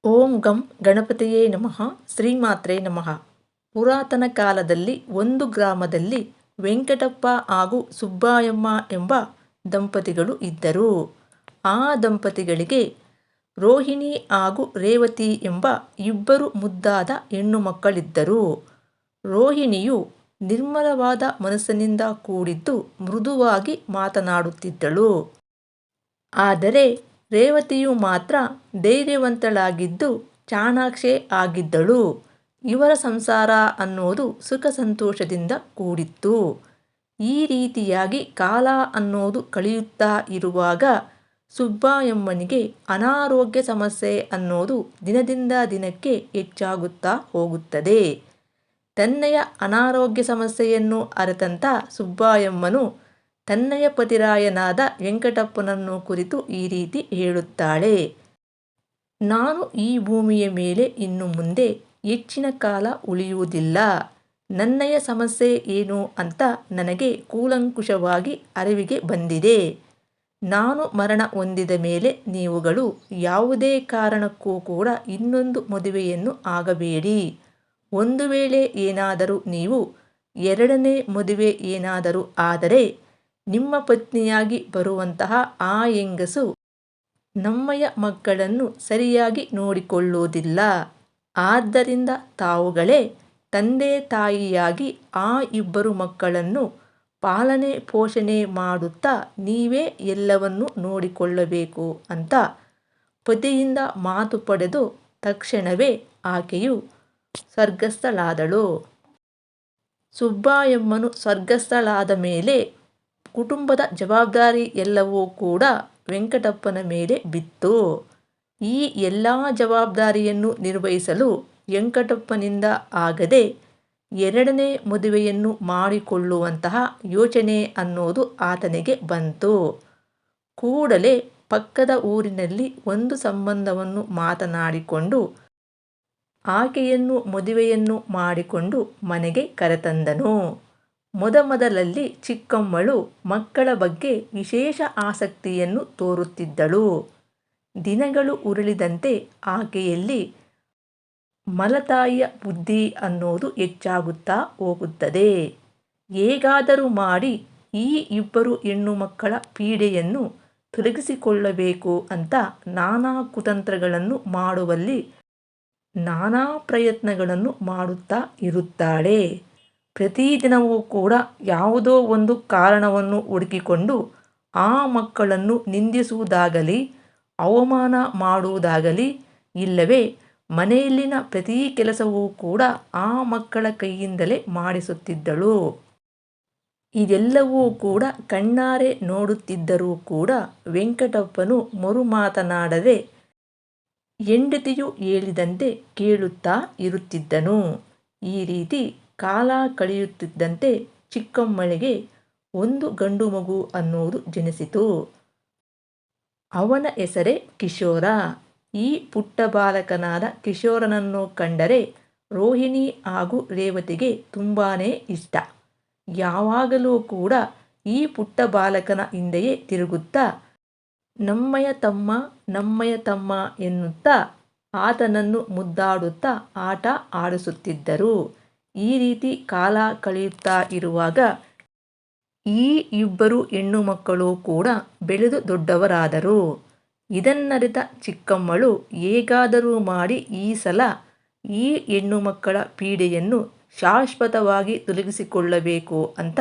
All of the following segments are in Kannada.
ಓಂ ಗಂ ಗಣಪತಿಯೇ ನಮಃ. ಶ್ರೀಮಾತ್ರೇ ನಮಃ. ಪುರಾತನ ಕಾಲದಲ್ಲಿ ಒಂದು ಗ್ರಾಮದಲ್ಲಿ ವೆಂಕಟಪ್ಪ ಹಾಗೂ ಸುಬ್ಬಾಯಮ್ಮ ಎಂಬ ದಂಪತಿಗಳು ಇದ್ದರು. ಆ ದಂಪತಿಗಳಿಗೆ ರೋಹಿಣಿ ಹಾಗೂ ರೇವತಿ ಎಂಬ ಇಬ್ಬರು ಮುದ್ದಾದ ಹೆಣ್ಣು ಮಕ್ಕಳಿದ್ದರು. ರೋಹಿಣಿಯು ನಿರ್ಮಲವಾದ ಮನಸ್ಸಿನಿಂದ ಕೂಡಿದ್ದು ಮೃದುವಾಗಿ ಮಾತನಾಡುತ್ತಿದ್ದಳು. ಆದರೆ ರೇವತಿಯು ಮಾತ್ರ ಧೈರ್ಯವಂತಳಾಗಿದ್ದು ಚಾಣಾಕ್ಷೆ ಆಗಿದ್ದಳು. ಇವರ ಸಂಸಾರ ಅನ್ನೋದು ಸುಖ ಸಂತೋಷದಿಂದ ಕೂಡಿತ್ತು. ಈ ರೀತಿಯಾಗಿ ಕಾಲ ಅನ್ನೋದು ಕಳೆಯುತ್ತಾ ಇರುವಾಗ ಸುಬ್ಬಾಯಮ್ಮನಿಗೆ ಅನಾರೋಗ್ಯ ಸಮಸ್ಯೆ ಅನ್ನೋದು ದಿನದಿಂದ ದಿನಕ್ಕೆ ಹೆಚ್ಚಾಗುತ್ತಾ ಹೋಗುತ್ತದೆ. ತನ್ನಯ ಅನಾರೋಗ್ಯ ಸಮಸ್ಯೆಯನ್ನು ಅರಿತಂತ ಸುಬ್ಬಾಯಮ್ಮನು ತನ್ನಯ ಪತಿರಾಯನಾದ ವೆಂಕಟಪ್ಪನನ್ನು ಕುರಿತು ಈ ರೀತಿ ಹೇಳುತ್ತಾಳೆ. ನಾನು ಈ ಭೂಮಿಯ ಮೇಲೆ ಇನ್ನು ಮುಂದೆ ಹೆಚ್ಚಿನ ಕಾಲ ಉಳಿಯುವುದಿಲ್ಲ. ನನ್ನಯ ಸಮಸ್ಯೆ ಏನು ಅಂತ ನನಗೆ ಕೂಲಂಕುಷವಾಗಿ ಅರಿವಿಗೆ ಬಂದಿದೆ. ನಾನು ಮರಣ ಹೊಂದಿದ ಮೇಲೆ ನೀವುಗಳು ಯಾವುದೇ ಕಾರಣಕ್ಕೂ ಕೂಡ ಇನ್ನೊಂದು ಮದುವೆಯನ್ನು ಆಗಬೇಡಿ. ಒಂದು ವೇಳೆ ಏನಾದರೂ ನೀವು ಎರಡನೇ ಮದುವೆ ಏನಾದರೂ ಆದರೆ ನಿಮ್ಮ ಪತ್ನಿಯಾಗಿ ಬರುವಂತಹ ಆ ಹೆಂಗಸು ನಮ್ಮಯ ಮಕ್ಕಳನ್ನು ಸರಿಯಾಗಿ ನೋಡಿಕೊಳ್ಳುವುದಿಲ್ಲ. ಆದ್ದರಿಂದ ತಾವುಗಳೇ ತಂದೆ ತಾಯಿಯಾಗಿ ಆ ಇಬ್ಬರು ಮಕ್ಕಳನ್ನು ಪಾಲನೆ ಪೋಷಣೆ ಮಾಡುತ್ತಾ ನೀವೇ ಎಲ್ಲವನ್ನೂ ನೋಡಿಕೊಳ್ಳಬೇಕು ಅಂತ ಪತಿಯಿಂದ ಮಾತು ಪಡೆದು ತಕ್ಷಣವೇ ಆಕೆಯು ಸ್ವರ್ಗಸ್ಥಳಾದಳು. ಸುಬ್ಬಾಯಮ್ಮನು ಸ್ವರ್ಗಸ್ಥಳಾದ ಮೇಲೆ ಕುಟುಂಬದ ಜವಾಬ್ದಾರಿ ಎಲ್ಲವೂ ಕೂಡ ವೆಂಕಟಪ್ಪನ ಮೇಲೆ ಬಿತ್ತು. ಈ ಎಲ್ಲ ಜವಾಬ್ದಾರಿಯನ್ನು ನಿರ್ವಹಿಸಲು ವೆಂಕಟಪ್ಪನಿಂದ ಆಗದೆ ಎರಡನೇ ಮದುವೆಯನ್ನು ಮಾಡಿಕೊಳ್ಳುವಂತಹ ಯೋಚನೆ ಅನ್ನೋದು ಆತನಿಗೆ ಬಂತು. ಕೂಡಲೇ ಪಕ್ಕದ ಊರಿನಲ್ಲಿ ಒಂದು ಸಂಬಂಧವನ್ನು ಮಾತನಾಡಿಕೊಂಡು ಆಕೆಯನ್ನು ಮದುವೆಯನ್ನು ಮಾಡಿಕೊಂಡು ಮನೆಗೆ ಕರೆತಂದನು. ಮೊದಮೊದಲಲ್ಲಿ ಚಿಕ್ಕಮ್ಮಳು ಮಕ್ಕಳ ಬಗ್ಗೆ ವಿಶೇಷ ಆಸಕ್ತಿಯನ್ನು ತೋರುತ್ತಿದ್ದಳು. ದಿನಗಳು ಉರುಳಿದಂತೆ ಆಕೆಯಲ್ಲಿ ಮಲತಾಯಿಯ ಬುದ್ಧಿ ಅನ್ನೋದು ಹೆಚ್ಚಾಗುತ್ತಾ ಹೋಗುತ್ತದೆ. ಹೇಗಾದರೂ ಮಾಡಿ ಈ ಇಬ್ಬರು ಹೆಣ್ಣು ಮಕ್ಕಳ ಪೀಡೆಯನ್ನು ತೊಲಗಿಸಿಕೊಳ್ಳಬೇಕು ಅಂತ ನಾನಾ ಕುತಂತ್ರಗಳನ್ನು ಮಾಡುವಲ್ಲಿ ನಾನಾ ಪ್ರಯತ್ನಗಳನ್ನು ಮಾಡುತ್ತಾ ಇರುತ್ತಾಳೆ. ಪ್ರತಿದಿನವೂ ಕೂಡ ಯಾವುದೋ ಒಂದು ಕಾರಣವನ್ನು ಹುಡುಕಿಕೊಂಡು ಆ ಮಕ್ಕಳನ್ನು ನಿಂದಿಸುವುದಾಗಲಿ ಅವಮಾನ ಮಾಡುವುದಾಗಲಿ ಇಲ್ಲವೇ ಮನೆಯಲ್ಲಿನ ಪ್ರತಿ ಕೆಲಸವೂ ಕೂಡ ಆ ಮಕ್ಕಳ ಕೈಯಿಂದಲೇ ಮಾಡಿಸುತ್ತಿದ್ದಳು. ಇದೆಲ್ಲವೂ ಕೂಡ ಕಣ್ಣಾರೆ ನೋಡುತ್ತಿದ್ದರೂ ಕೂಡ ವೆಂಕಟಪ್ಪನು ಮರು ಮಾತನಾಡದೆ ಹೆಂಡತಿಯು ಹೇಳಿದಂತೆ ಕೇಳುತ್ತಾ ಇರುತ್ತಿದ್ದನು. ಈ ರೀತಿ ಕಾಲ ಕಳೆಯುತ್ತಿದ್ದಂತೆ ಚಿಕ್ಕಮ್ಮಳಿಗೆ ಒಂದು ಗಂಡು ಮಗು ಅನ್ನೋದು ಜನಿಸಿತು. ಅವನ ಹೆಸರೇ ಕಿಶೋರ. ಈ ಪುಟ್ಟ ಬಾಲಕನಾದ ಕಿಶೋರನನ್ನು ಕಂಡರೆ ರೋಹಿಣಿ ಹಾಗೂ ರೇವತಿಗೆ ತುಂಬಾನೇ ಇಷ್ಟ. ಯಾವಾಗಲೂ ಕೂಡ ಈ ಪುಟ್ಟ ಬಾಲಕನ ಹಿಂದೆಯೇ ತಿರುಗುತ್ತಾ ನಮ್ಮಯ ತಮ್ಮ ನಮ್ಮಯ ತಮ್ಮ ಎನ್ನುತ್ತಾ ಆತನನ್ನು ಮುದ್ದಾಡುತ್ತಾ ಆಟ ಆಡಿಸುತ್ತಿದ್ದರು. ಈ ರೀತಿ ಕಾಲ ಕಳೆಯುತ್ತಾ ಇರುವಾಗ ಈ ಇಬ್ಬರು ಹೆಣ್ಣು ಮಕ್ಕಳು ಕೂಡ ಬೆಳೆದು ದೊಡ್ಡವರಾದರು. ಇದನ್ನರಿತ ಚಿಕ್ಕಮ್ಮಳು ಹೇಗಾದರೂ ಮಾಡಿ ಈ ಸಲ ಈ ಹೆಣ್ಣು ಮಕ್ಕಳ ಪೀಡೆಯನ್ನು ಶಾಶ್ವತವಾಗಿ ತೊಲಗಿಸಿಕೊಳ್ಳಬೇಕು ಅಂತ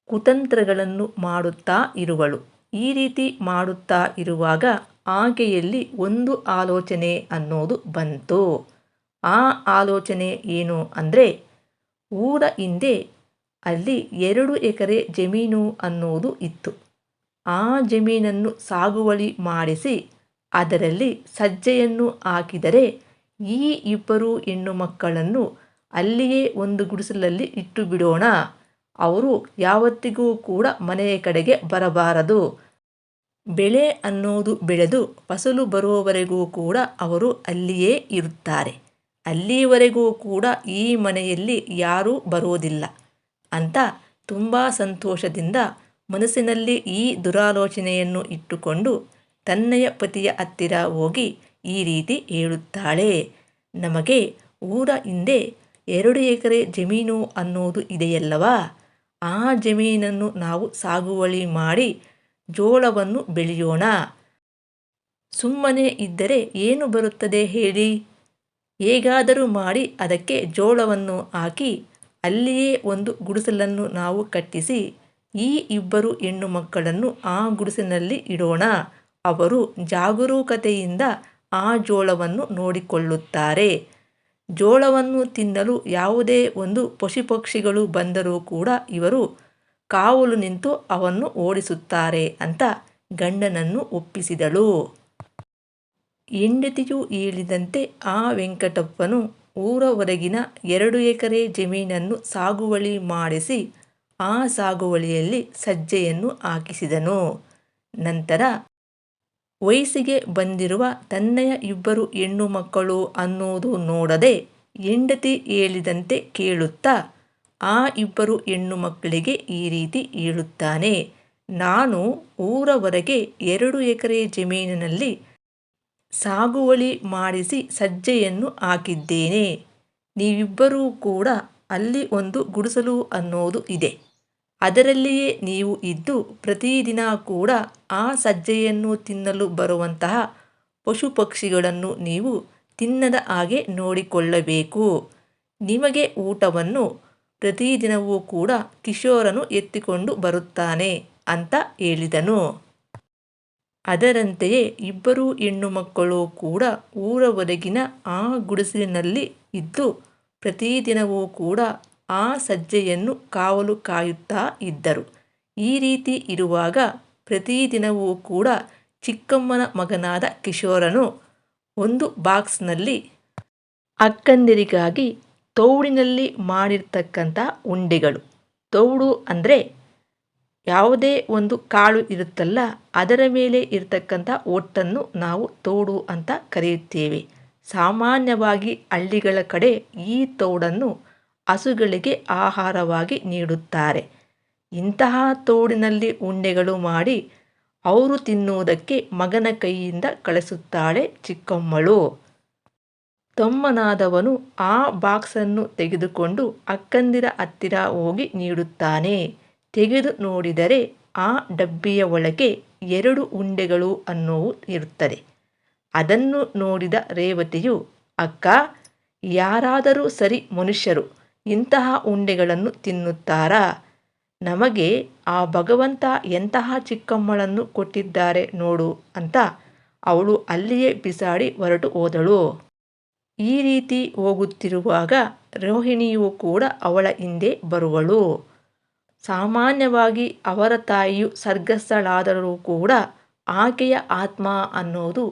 ಕುತಂತ್ರಗಳನ್ನು ಮಾಡುತ್ತಾ ಇರುವಳು. ಈ ರೀತಿ ಮಾಡುತ್ತಾ ಇರುವಾಗ ಆಕೆಯಲ್ಲಿ ಒಂದು ಆಲೋಚನೆ ಅನ್ನೋದು ಬಂತು. ಆ ಆಲೋಚನೆ ಏನು ಅಂದರೆ ಊರ ಹಿಂದೆ ಅಲ್ಲಿ 2 ಎಕರೆ ಜಮೀನು ಅನ್ನೋದು ಇತ್ತು. ಆ ಜಮೀನನ್ನು ಸಾಗುವಳಿ ಮಾಡಿಸಿ ಅದರಲ್ಲಿ ಸಜ್ಜೆಯನ್ನು ಹಾಕಿದರೆ ಈ ಇಬ್ಬರು ಹೆಣ್ಣು ಮಕ್ಕಳನ್ನು ಅಲ್ಲಿಯೇ ಒಂದು ಗುಡಿಸಲಲ್ಲಿ ಇಟ್ಟು ಬಿಡೋಣ. ಅವರು ಯಾವತ್ತಿಗೂ ಕೂಡ ಮನೆಯ ಕಡೆಗೆ ಬರಬಾರದು. ಬೆಳೆ ಅನ್ನೋದು ಬೆಳೆದು ಫಸಲು ಬರುವವರೆಗೂ ಕೂಡ ಅವರು ಅಲ್ಲಿಯೇ ಇರುತ್ತಾರೆ. ಅಲ್ಲಿವರೆಗೂ ಕೂಡ ಈ ಮನೆಯಲ್ಲಿ ಯಾರೂ ಬರೋದಿಲ್ಲ ಅಂತ ತುಂಬ ಸಂತೋಷದಿಂದ ಮನಸ್ಸಿನಲ್ಲಿ ಈ ದುರಾಲೋಚನೆಯನ್ನು ಇಟ್ಟುಕೊಂಡು ತನ್ನಯ ಪತಿಯ ಹತ್ತಿರ ಹೋಗಿ ಈ ರೀತಿ ಹೇಳುತ್ತಾಳೆ. ನಮಗೆ ಊರ ಹಿಂದೆ 2 ಎಕರೆ ಜಮೀನು ಅನ್ನೋದು ಇದೆಯಲ್ಲವಾ, ಆ ಜಮೀನನ್ನು ನಾವು ಸಾಗುವಳಿ ಮಾಡಿ ಜೋಳವನ್ನು ಬೆಳೆಯೋಣ. ಸುಮ್ಮನೆ ಇದ್ದರೆ ಏನು ಬರುತ್ತದೆ ಹೇಳಿ? ಹೇಗಾದರೂ ಮಾಡಿ ಅದಕ್ಕೆ ಜೋಳವನ್ನು ಹಾಕಿ ಅಲ್ಲಿಯೇ ಒಂದು ಗುಡಿಸಲನ್ನು ನಾವು ಕಟ್ಟಿಸಿ ಈ 2 ಹೆಣ್ಣು ಮಕ್ಕಳನ್ನು ಆ ಗುಡಿಸಿನಲ್ಲಿ ಇಡೋಣ. ಅವರು ಜಾಗರೂಕತೆಯಿಂದ ಆ ಜೋಳವನ್ನು ನೋಡಿಕೊಳ್ಳುತ್ತಾರೆ. ಜೋಳವನ್ನು ತಿನ್ನಲು ಯಾವುದೇ ಒಂದು ಪಶುಪಕ್ಷಿಗಳು ಬಂದರೂ ಕೂಡ ಇವರು ಕಾವಲು ನಿಂತು ಅವನ್ನು ಓಡಿಸುತ್ತಾರೆ ಅಂತ ಗಂಡನನ್ನು ಒಪ್ಪಿಸಿದಳು. ಹೆಂಡತಿಯು ಹೇಳಿದಂತೆ ಆ ವೆಂಕಟಪ್ಪನು ಊರ ಹೊರಗಿನ 2 ಎಕರೆ ಜಮೀನನ್ನು ಸಾಗುವಳಿ ಮಾಡಿಸಿ ಆ ಸಾಗುವಳಿಯಲ್ಲಿ ಸಜ್ಜೆಯನ್ನು ಹಾಕಿಸಿದನು. ನಂತರ ವಯಸ್ಸಿಗೆ ಬಂದಿರುವ ತನ್ನಯ 2 ಹೆಣ್ಣು ಮಕ್ಕಳು ಅನ್ನೋದು ನೋಡದೆ ಹೆಂಡತಿ ಹೇಳಿದಂತೆ ಕೇಳುತ್ತಾ ಆ 2 ಹೆಣ್ಣು ಮಕ್ಕಳಿಗೆ ಈ ರೀತಿ ಹೇಳುತ್ತಾನೆ. ನಾನು ಊರ ಹೊರಗೆ 2 ಎಕರೆ ಜಮೀನಿನಲ್ಲಿ ಸಾಗುವಳಿ ಮಾಡಿಸಿ ಸಜ್ಜೆಯನ್ನು ಹಾಕಿದ್ದೇನೆ. ನೀವಿಬ್ಬರೂ ಕೂಡ ಅಲ್ಲಿ ಒಂದು ಗುಡಿಸಲು ಅನ್ನೋದು ಇದೆ. ಅದರಲ್ಲಿಯೇ ನೀವು ಇದ್ದು ಪ್ರತಿದಿನ ಕೂಡ ಆ ಸಜ್ಜೆಯನ್ನು ತಿನ್ನಲು ಬರುವಂತಹ ಪಶು ಪಕ್ಷಿಗಳನ್ನು ನೀವು ತಿನ್ನದ ಹಾಗೆ ನೋಡಿಕೊಳ್ಳಬೇಕು. ನಿಮಗೆ ಊಟವನ್ನು ಪ್ರತಿದಿನವೂ ಕೂಡ ಕಿಶೋರನು ಎತ್ತಿಕೊಂಡು ಬರುತ್ತಾನೆ ಅಂತ ಹೇಳಿದನು. ಅದರಂತೆಯೇ 2 ಹೆಣ್ಣು ಮಕ್ಕಳು ಕೂಡ ಊರ ಹೊರಗಿನ ಆ ಗುಡಿಸಲಿನಲ್ಲಿ ಇದ್ದು ಪ್ರತಿದಿನವೂ ಕೂಡ ಆ ಸಜ್ಜೆಯನ್ನು ಕಾವಲು ಕಾಯುತ್ತಾ ಇದ್ದರು. ಈ ರೀತಿ ಇರುವಾಗ ಪ್ರತಿದಿನವೂ ಕೂಡ ಚಿಕ್ಕಮ್ಮನ ಮಗನಾದ ಕಿಶೋರನು ಒಂದು ಬಾಕ್ಸ್ನಲ್ಲಿ ಅಕ್ಕಂದಿರಿಗಾಗಿ ತೌಡಿನಲ್ಲಿ ಮಾಡಿರ್ತಕ್ಕಂಥ ಉಂಡೆಗಳು, ತೌಡು ಅಂದರೆ ಯಾವುದೇ ಒಂದು ಕಾಳು ಇರುತ್ತಲ್ಲ ಅದರ ಮೇಲೆ ಇರತಕ್ಕಂಥ ಒಟ್ಟನ್ನು ನಾವು ತೌಡು ಅಂತ ಕರೆಯುತ್ತೇವೆ. ಸಾಮಾನ್ಯವಾಗಿ ಹಳ್ಳಿಗಳ ಕಡೆ ಈ ತೌಡನ್ನು ಹಸುಗಳಿಗೆ ಆಹಾರವಾಗಿ ನೀಡುತ್ತಾರೆ. ಇಂತಹ ತೌಡಿನಲ್ಲಿ ಉಂಡೆಗಳು ಮಾಡಿ ಅವರು ತಿನ್ನುವುದಕ್ಕೆ ಮಗನ ಕೈಯಿಂದ ಕಳಿಸುತ್ತಾಳೆ ಚಿಕ್ಕಮ್ಮಳು. ತಮ್ಮನಾದವನು ಆ ಬಾಕ್ಸನ್ನು ತೆಗೆದುಕೊಂಡು ಅಕ್ಕಂದಿರ ಹತ್ತಿರ ಹೋಗಿ ನೀಡುತ್ತಾನೆ. ತೆಗೆದು ನೋಡಿದರೆ ಆ ಡಬ್ಬಿಯ ಒಳಗೆ 2 ಉಂಡೆಗಳು ಅನ್ನೋವು ಇರುತ್ತದೆ. ಅದನ್ನು ನೋಡಿದ ರೇವತಿಯು, ಅಕ್ಕ, ಯಾರಾದರೂ ಸರಿ ಮನುಷ್ಯರು ಇಂತಹ ಉಂಡೆಗಳನ್ನು ತಿನ್ನುತ್ತಾರಾ? ನಮಗೆ ಆ ಭಗವಂತ ಎಂತಹ ಚಿಕ್ಕಮ್ಮಳನ್ನು ಕೊಟ್ಟಿದ್ದಾರೆ ನೋಡು ಅಂತ ಅವಳು ಅಲ್ಲಿಯೇ ಬಿಸಾಡಿ ಹೊರಟು ಹೋದಳು. ಈ ರೀತಿ ಹೋಗುತ್ತಿರುವಾಗ ರೋಹಿಣಿಯು ಕೂಡ ಅವಳ ಹಿಂದೆ ಬರುವಳು. ಸಾಮಾನ್ಯವಾಗಿ ಅವರ ತಾಯಿಯು ಸ್ವರ್ಗಸ್ಥಳಾದರೂ ಕೂಡ ಆಕೆಯ ಆತ್ಮ ಅನ್ನೋದು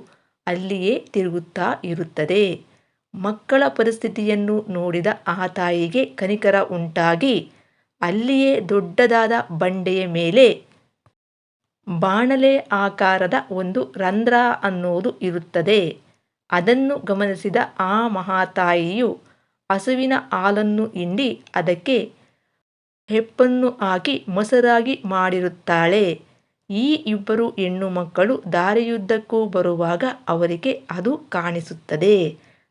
ಅಲ್ಲಿಯೇ ತಿರುಗುತ್ತಾ ಇರುತ್ತದೆ. ಮಕ್ಕಳ ಪರಿಸ್ಥಿತಿಯನ್ನು ನೋಡಿದ ಆ ತಾಯಿಗೆ ಕನಿಕರ ಉಂಟಾಗಿ ಅಲ್ಲಿಯೇ ದೊಡ್ಡದಾದ ಬಂಡೆಯ ಮೇಲೆ ಬಾಣಲೆ ಆಕಾರದ ಒಂದು ರಂಧ್ರ ಅನ್ನೋದು ಇರುತ್ತದೆ. ಅದನ್ನು ಗಮನಿಸಿದ ಆ ಮಹಾತಾಯಿಯು ಹಸುವಿನ ಹಾಲನ್ನು ಹಿಂಡಿ ಅದಕ್ಕೆ ಹೆಪ್ಪನ್ನು ಹಾಕಿ ಮೊಸರಾಗಿ ಮಾಡಿರುತ್ತಾಳೆ. ಈ 2 ಹೆಣ್ಣು ಮಕ್ಕಳು ದಾರಿಯುದ್ದಕ್ಕೂ ಬರುವಾಗ ಅವರಿಗೆ ಅದು ಕಾಣಿಸುತ್ತದೆ.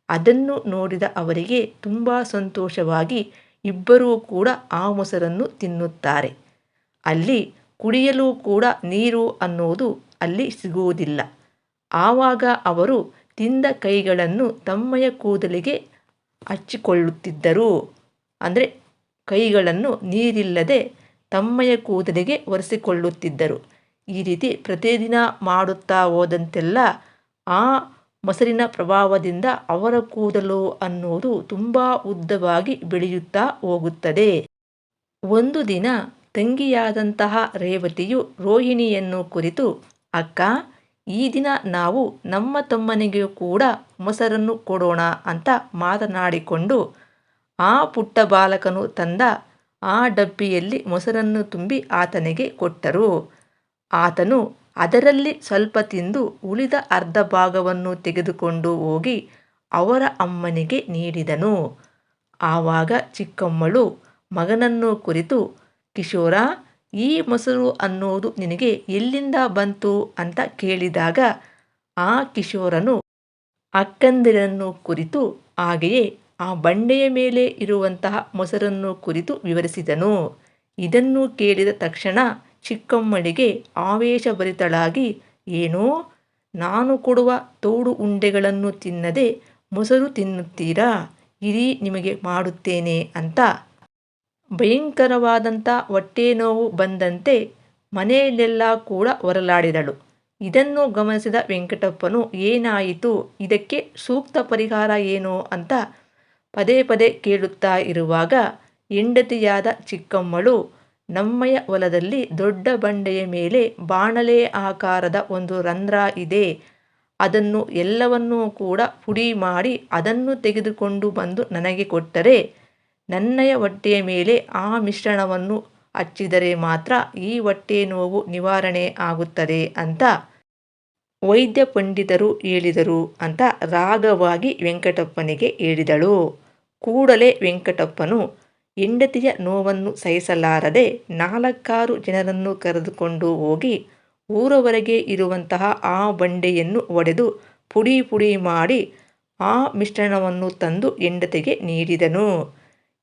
ಅದನ್ನು ನೋಡಿದ ಅವರಿಗೆ ತುಂಬ ಸಂತೋಷವಾಗಿ ಇಬ್ಬರೂ ಕೂಡ ಆ ಮೊಸರನ್ನು ತಿನ್ನುತ್ತಾರೆ. ಅಲ್ಲಿ ಕುಡಿಯಲು ಕೂಡ ನೀರು ಅನ್ನೋದು ಅಲ್ಲಿ ಸಿಗುವುದಿಲ್ಲ. ಆವಾಗ ಅವರು ತಿಂದ ಕೈಗಳನ್ನು ತಮ್ಮಯ ಕೂದಲಿಗೆ ಹಚ್ಚಿಕೊಳ್ಳುತ್ತಿದ್ದರು. ಅಂದರೆ ಕೈಗಳನ್ನು ನೀರಿಲ್ಲದೆ ತಮ್ಮಯ ಕೂದಲಿಗೆ ಒರೆಸಿಕೊಳ್ಳುತ್ತಿದ್ದರು. ಈ ರೀತಿ ಪ್ರತಿದಿನ ಮಾಡುತ್ತಾ ಹೋದಂತೆಲ್ಲ ಆ ಮೊಸರಿನ ಪ್ರಭಾವದಿಂದ ಅವರ ಕೂದಲು ಅನ್ನೋದು ತುಂಬ ಉದ್ದವಾಗಿ ಬೆಳೆಯುತ್ತಾ ಹೋಗುತ್ತದೆ. ಒಂದು ದಿನ ತಂಗಿಯಾದಂತಹ ರೇವತಿಯು ರೋಹಿಣಿಯನ್ನು ಕುರಿತು, ಅಕ್ಕ, ಈ ದಿನ ನಾವು ನಮ್ಮ ತಮ್ಮನಿಗೆ ಕೂಡ ಮೊಸರನ್ನು ಕೊಡೋಣ ಅಂತ ಮಾತನಾಡಿಕೊಂಡು ಆ ಪುಟ್ಟ ಬಾಲಕನು ತಂದ ಆ ಡಬ್ಬಿಯಲ್ಲಿ ಮೊಸರನ್ನು ತುಂಬಿ ಆತನಿಗೆ ಕೊಟ್ಟರು. ಆತನು ಅದರಲ್ಲಿ ಸ್ವಲ್ಪ ತಿಂದು ಉಳಿದ ಅರ್ಧ ಭಾಗವನ್ನು ತೆಗೆದುಕೊಂಡು ಹೋಗಿ ಅವರ ಅಮ್ಮನಿಗೆ ನೀಡಿದನು. ಆವಾಗ ಚಿಕ್ಕಮ್ಮಳು ಮಗನನ್ನು ಕುರಿತು, ಕಿಶೋರ, ಈ ಮೊಸರು ಅನ್ನೋದು ನಿನಗೆ ಎಲ್ಲಿಂದ ಬಂತು ಅಂತ ಕೇಳಿದಾಗ ಆ ಕಿಶೋರನು ಅಕ್ಕಂದಿರನ್ನು ಕುರಿತು ಹಾಗೆಯೇ ಆ ಬಂಡೆಯ ಮೇಲೆ ಇರುವಂತಹ ಮೊಸರನ್ನು ಕುರಿತು ವಿವರಿಸಿದನು. ಇದನ್ನು ಕೇಳಿದ ತಕ್ಷಣ ಚಿಕ್ಕಮ್ಮಳಿಗೆ ಆವೇಶಭರಿತಳಾಗಿ, ಏನೋ ನಾನು ಕೊಡುವ ತೋಡು ಉಂಡೆಗಳನ್ನು ತಿನ್ನದೆ ಮೊಸರು ತಿನ್ನುತ್ತೀರಾ? ಇರಿ ನಿಮಗೆ ಮಾಡುತ್ತೇನೆ ಅಂತ ಭಯಂಕರವಾದಂಥ ಹೊಟ್ಟೆ ನೋವು ಬಂದಂತೆ ಮನೆಯಲ್ಲೆಲ್ಲ ಕೂಡ ಹೊರಲಾಡಿದಳು. ಇದನ್ನು ಗಮನಿಸಿದ ವೆಂಕಟಪ್ಪನು ಏನಾಯಿತು, ಇದಕ್ಕೆ ಸೂಕ್ತ ಪರಿಹಾರ ಏನು ಅಂತ ಪದೇ ಪದೇ ಕೇಳುತ್ತಾ ಇರುವಾಗ ಹೆಂಡತಿಯಾದ ಚಿಕ್ಕಮ್ಮಳು, ನಮ್ಮಯ ಹೊಲದಲ್ಲಿ ದೊಡ್ಡ ಬಂಡೆಯ ಮೇಲೆ ಬಾಣಲೆ ಆಕಾರದ ಒಂದು ರಂಧ್ರ ಇದೆ. ಅದನ್ನು ಎಲ್ಲವನ್ನೂ ಕೂಡ ಪುಡಿ ಮಾಡಿ ಅದನ್ನು ತೆಗೆದುಕೊಂಡು ಬಂದು ನನಗೆ ಕೊಟ್ಟರೆ, ನನ್ನಯ ಹೊಟ್ಟೆಯ ಮೇಲೆ ಆ ಮಿಶ್ರಣವನ್ನು ಹಚ್ಚಿದರೆ ಮಾತ್ರ ಈ ಹೊಟ್ಟೆ ನೋವು ನಿವಾರಣೆ ಆಗುತ್ತದೆ ಅಂತ ವೈದ್ಯ ಪಂಡಿತರು ಹೇಳಿದರು ಅಂತ ರಾಗವಾಗಿ ವೆಂಕಟಪ್ಪನಿಗೆ ಹೇಳಿದಳು. ಕೂಡಲೇ ವೆಂಕಟಪ್ಪನು ಹೆಂಡತಿಯ ನೋವನ್ನು ಸಹಿಸಲಾರದೆ 4-6 ಜನರನ್ನು ಕರೆದುಕೊಂಡು ಹೋಗಿ ಊರವರೆಗೆ ಇರುವಂತಹ ಆ ಬಂಡೆಯನ್ನು ಒಡೆದು ಪುಡಿ ಪುಡಿ ಮಾಡಿ ಆ ಮಿಶ್ರಣವನ್ನು ತಂದು ಹೆಂಡತಿಗೆ ನೀಡಿದನು.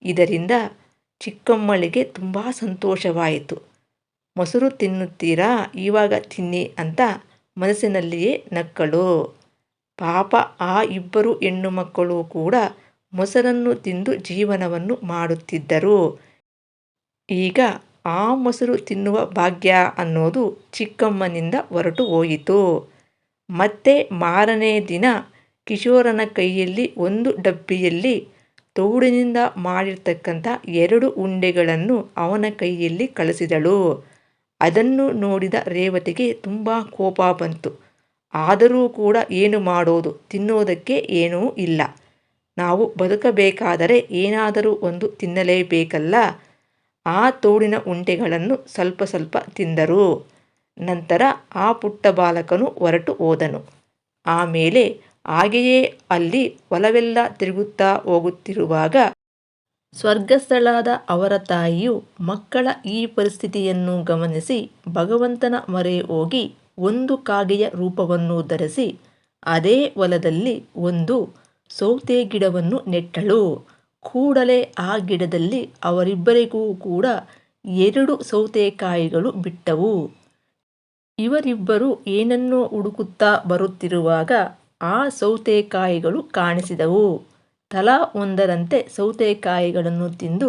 ಇದರಿಂದ ಚಿಕ್ಕಮ್ಮಳಿಗೆ ತುಂಬ ಸಂತೋಷವಾಯಿತು. ಮೊಸರು ತಿನ್ನುತ್ತೀರಾ, ಇವಾಗ ತಿನ್ನಿ ಅಂತ ಮನಸ್ಸಿನಲ್ಲಿಯೇ ನಕ್ಕಳು. ಪಾಪ ಆ 2 ಹೆಣ್ಣು ಮಕ್ಕಳು ಕೂಡ ಮೊಸರನ್ನು ತಿಂದು ಜೀವನವನ್ನು ಮಾಡುತ್ತಿದ್ದರು. ಈಗ ಆ ಮೊಸರು ತಿನ್ನುವ ಭಾಗ್ಯ ಅನ್ನೋದು ಚಿಕ್ಕಮ್ಮನಿಂದ ಹೊರಟು ಹೋಯಿತು. ಮತ್ತೆ ಮಾರನೇ ದಿನ ಕಿಶೋರನ ಕೈಯಲ್ಲಿ ಒಂದು ಡಬ್ಬಿಯಲ್ಲಿ ತೌಡಿನಿಂದ ಮಾಡಿರ್ತಕ್ಕಂಥ 2 ಉಂಡೆಗಳನ್ನು ಅವನ ಕೈಯಲ್ಲಿ ಕಳಿಸಿದಳು. ಅದನ್ನು ನೋಡಿದ ರೇವತಿಗೆ ತುಂಬ ಕೋಪ ಬಂತು. ಆದರೂ ಕೂಡ ಏನು ಮಾಡೋದು, ತಿನ್ನೋದಕ್ಕೆ ಏನೂ ಇಲ್ಲ. ನಾವು ಬದುಕಬೇಕಾದರೆ ಏನಾದರೂ ಒಂದು ತಿನ್ನಲೇಬೇಕಲ್ಲ. ಆ ತೌಡಿನ ಉಂಡೆಗಳನ್ನು ಸ್ವಲ್ಪ ಸ್ವಲ್ಪ ತಿಂದರು. ನಂತರ ಆ ಪುಟ್ಟ ಬಾಲಕನು ಹೊರಟು ಹೋದನು. ಆಮೇಲೆ ಹಾಗೆಯೇ ಅಲ್ಲಿ ಹೊಲವೆಲ್ಲ ತಿರುಗುತ್ತಾ ಹೋಗುತ್ತಿರುವಾಗ ಸ್ವರ್ಗಸ್ಥಳಾದ ಅವರ ತಾಯಿಯು ಮಕ್ಕಳ ಈ ಪರಿಸ್ಥಿತಿಯನ್ನು ಗಮನಿಸಿ ಭಗವಂತನ ಮೊರೆ ಹೋಗಿ ಒಂದು ಕಾಗೆಯ ರೂಪವನ್ನು ಧರಿಸಿ ಅದೇ ಹೊಲದಲ್ಲಿ ಒಂದು ಸೌತೆ ಗಿಡವನ್ನು ನೆಟ್ಟಳು. ಕೂಡಲೇ ಆ ಗಿಡದಲ್ಲಿ ಅವರಿಬ್ಬರಿಗೂ ಕೂಡ 2 ಸೌತೆಕಾಯಿಗಳು ಬಿಟ್ಟವು. ಇವರಿಬ್ಬರು ಏನನ್ನೋ ಹುಡುಕುತ್ತಾ ಬರುತ್ತಿರುವಾಗ ಆ ಸೌತೆಕಾಯಿಗಳು ಕಾಣಿಸಿದವು. ತಲಾ ಒಂದರಂತೆ ಸೌತೆಕಾಯಿಗಳನ್ನು ತಿಂದು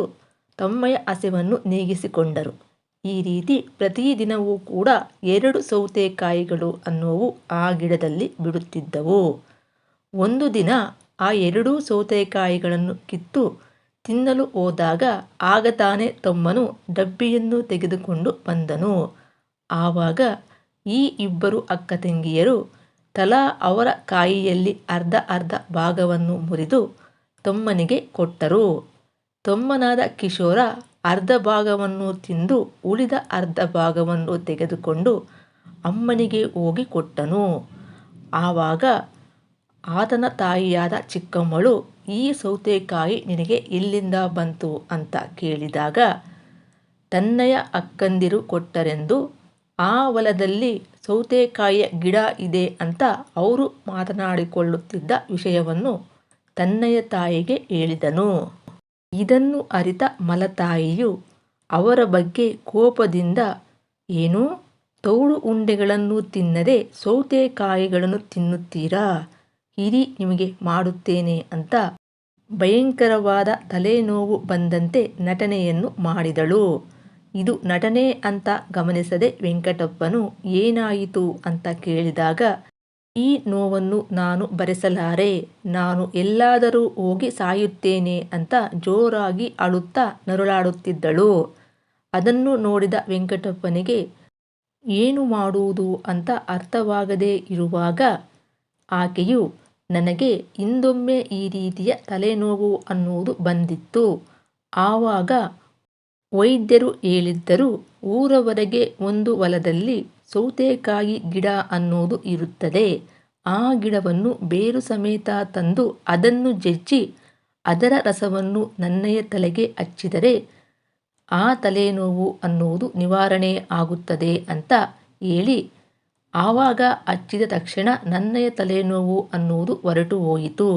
ತಮ್ಮಯ ಹಸಿವನ್ನು ನೀಗಿಸಿಕೊಂಡರು. ಈ ರೀತಿ ಪ್ರತಿದಿನವೂ ಕೂಡ 2 ಸೌತೆಕಾಯಿಗಳು ಅನ್ನುವು ಆ ಗಿಡದಲ್ಲಿ ಬಿಡುತ್ತಿದ್ದವು. ಒಂದು ದಿನ ಆ 2 ಸೌತೆಕಾಯಿಗಳನ್ನು ಕಿತ್ತು ತಿನ್ನಲು ಹೋದಾಗ ಆಗ ತಾನೇ ತಮ್ಮನು ಡಬ್ಬಿಯನ್ನು ತೆಗೆದುಕೊಂಡು ಬಂದನು. ಆವಾಗ ಈ 2 ಅಕ್ಕ ತಂಗಿಯರು ತಲಾ ಅವರ ಕಾಯಿಯಲ್ಲಿ ಅರ್ಧ ಅರ್ಧ ಭಾಗವನ್ನು ಮುರಿದು ತಮ್ಮನಿಗೆ ಕೊಟ್ಟರು. ತಮ್ಮನಾದ ಕಿಶೋರ ಅರ್ಧ ಭಾಗವನ್ನು ತಿಂದು ಉಳಿದ ಅರ್ಧ ಭಾಗವನ್ನು ತೆಗೆದುಕೊಂಡು ಅಮ್ಮನಿಗೆ ಹೋಗಿ ಕೊಟ್ಟನು. ಆವಾಗ ಆತನ ತಾಯಿಯಾದ ಚಿಕ್ಕಮ್ಮಳು, ಈ ಸೌತೆಕಾಯಿ ನಿನಗೆ ಎಲ್ಲಿಂದ ಬಂತು ಅಂತ ಕೇಳಿದಾಗ ತನ್ನಯ ಅಕ್ಕಂದಿರು ಕೊಟ್ಟರೆಂದು, ಆ ಹೊಲದಲ್ಲಿ ಸೌತೆಕಾಯಿಯ ಗಿಡ ಇದೆ ಅಂತ ಅವರು ಮಾತನಾಡಿಕೊಳ್ಳುತ್ತಿದ್ದ ವಿಷಯವನ್ನು ತನ್ನಯ ತಾಯಿಗೆ ಹೇಳಿದನು. ಇದನ್ನು ಅರಿತ ಮಲತಾಯಿಯು ಅವರ ಬಗ್ಗೆ ಕೋಪದಿಂದ, ಏನು ತೌಡು ಉಂಡೆಗಳನ್ನು ತಿನ್ನದೆ ಸೌತೆಕಾಯಿಗಳನ್ನು ತಿನ್ನುತ್ತೀರಾ? ಇರಿ ನಿಮಗೆ ಮಾಡುತ್ತೇನೆ ಅಂತ ಭಯಂಕರವಾದ ತಲೆನೋವು ಬಂದಂತೆ ನಟನೆಯನ್ನು ಮಾಡಿದಳು. ಇದು ನಟನೆ ಅಂತ ಗಮನಿಸದೆ ವೆಂಕಟಪ್ಪನು ಏನಾಯಿತು ಅಂತ ಕೇಳಿದಾಗ, ಈ ನೋವನ್ನು ನಾನು ಭರಿಸಲಾರೆ, ನಾನು ಎಲ್ಲಾದರೂ ಹೋಗಿ ಸಾಯುತ್ತೇನೆ ಅಂತ ಜೋರಾಗಿ ಅಳುತ್ತಾ ನರಳಾಡುತ್ತಿದ್ದಳು. ಅದನ್ನು ನೋಡಿದ ವೆಂಕಟಪ್ಪನಿಗೆ ಏನು ಮಾಡುವುದು ಅಂತ ಅರ್ಥವಾಗದೇ ಇರುವಾಗ ಆಕೆಯು, ನನಗೆ ಹಿಂದೊಮ್ಮೆ ಈ ರೀತಿಯ ತಲೆನೋವು ಅನ್ನುವುದು ಬಂದಿತ್ತು. ಆವಾಗ ವೈದ್ಯರು ಹೇಳಿದ್ದರು, ಊರವರೆಗೆ ಒಂದು ಹೊಲದಲ್ಲಿ ಸೌತೆಕಾಯಿ ಗಿಡ ಅನ್ನೋದು ಇರುತ್ತದೆ. ಆ ಗಿಡವನ್ನು ಬೇರು ಸಮೇತ ತಂದು ಅದನ್ನು ಜಜ್ಜಿ ಅದರ ರಸವನ್ನು ನನ್ನಯ ತಲೆಗೆ ಹಚ್ಚಿದರೆ ಆ ತಲೆನೋವು ಅನ್ನುವುದು ನಿವಾರಣೆ ಆಗುತ್ತದೆ ಅಂತ ಹೇಳಿ ಆವಾಗ ಹಚ್ಚಿದ ತಕ್ಷಣ ನನ್ನಯ ತಲೆನೋವು ಅನ್ನುವುದು ಹೊರಟು ಹೋಯಿತು.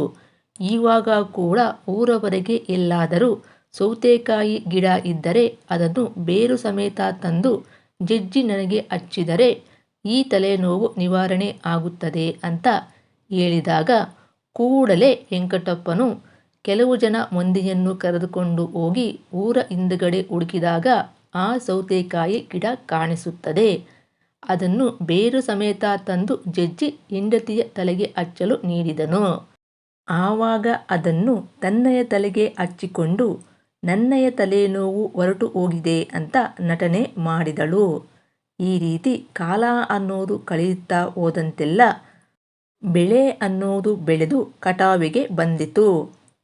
ಈವಾಗ ಕೂಡ ಊರವರೆಗೆ ಎಲ್ಲಾದರೂ ಸೌತೆಕಾಯಿ ಗಿಡ ಇದ್ದರೆ ಅದನ್ನು ಬೇರು ಸಮೇತ ತಂದು ಜಜ್ಜಿ ನನಗೆ ಹಚ್ಚಿದರೆ ಈ ತಲೆನೋವು ನಿವಾರಣೆ ಆಗುತ್ತದೆ ಅಂತ ಹೇಳಿದಾಗ ಕೂಡಲೇ ವೆಂಕಟಪ್ಪನು ಕೆಲವು ಜನ ಮಂದಿಯನ್ನು ಕರೆದುಕೊಂಡು ಹೋಗಿ ಊರ ಹಿಂದುಗಡೆ ಹುಡುಕಿದಾಗ ಆ ಸೌತೆಕಾಯಿ ಗಿಡ ಕಾಣಿಸುತ್ತದೆ. ಅದನ್ನು ಬೇರು ಸಮೇತ ತಂದು ಜಜ್ಜಿ ಹೆಂಡತಿಯ ತಲೆಗೆ ಹಚ್ಚಲು ನೀಡಿದನು. ಆವಾಗ ಅದನ್ನು ತನ್ನಯ ತಲೆಗೆ ಹಚ್ಚಿಕೊಂಡು ನನ್ನಯ ತಲೆನೋವು ಹೊರಟು ಹೋಗಿದೆ ಅಂತ ನಟನೆ ಮಾಡಿದಳು. ಈ ರೀತಿ ಕಾಲ ಅನ್ನೋದು ಕಳೆಯುತ್ತಾ ಹೋದಂತೆಲ್ಲ ಬೆಳೆ ಅನ್ನೋದು ಬೆಳೆದು ಕಟಾವಿಗೆ ಬಂದಿತು.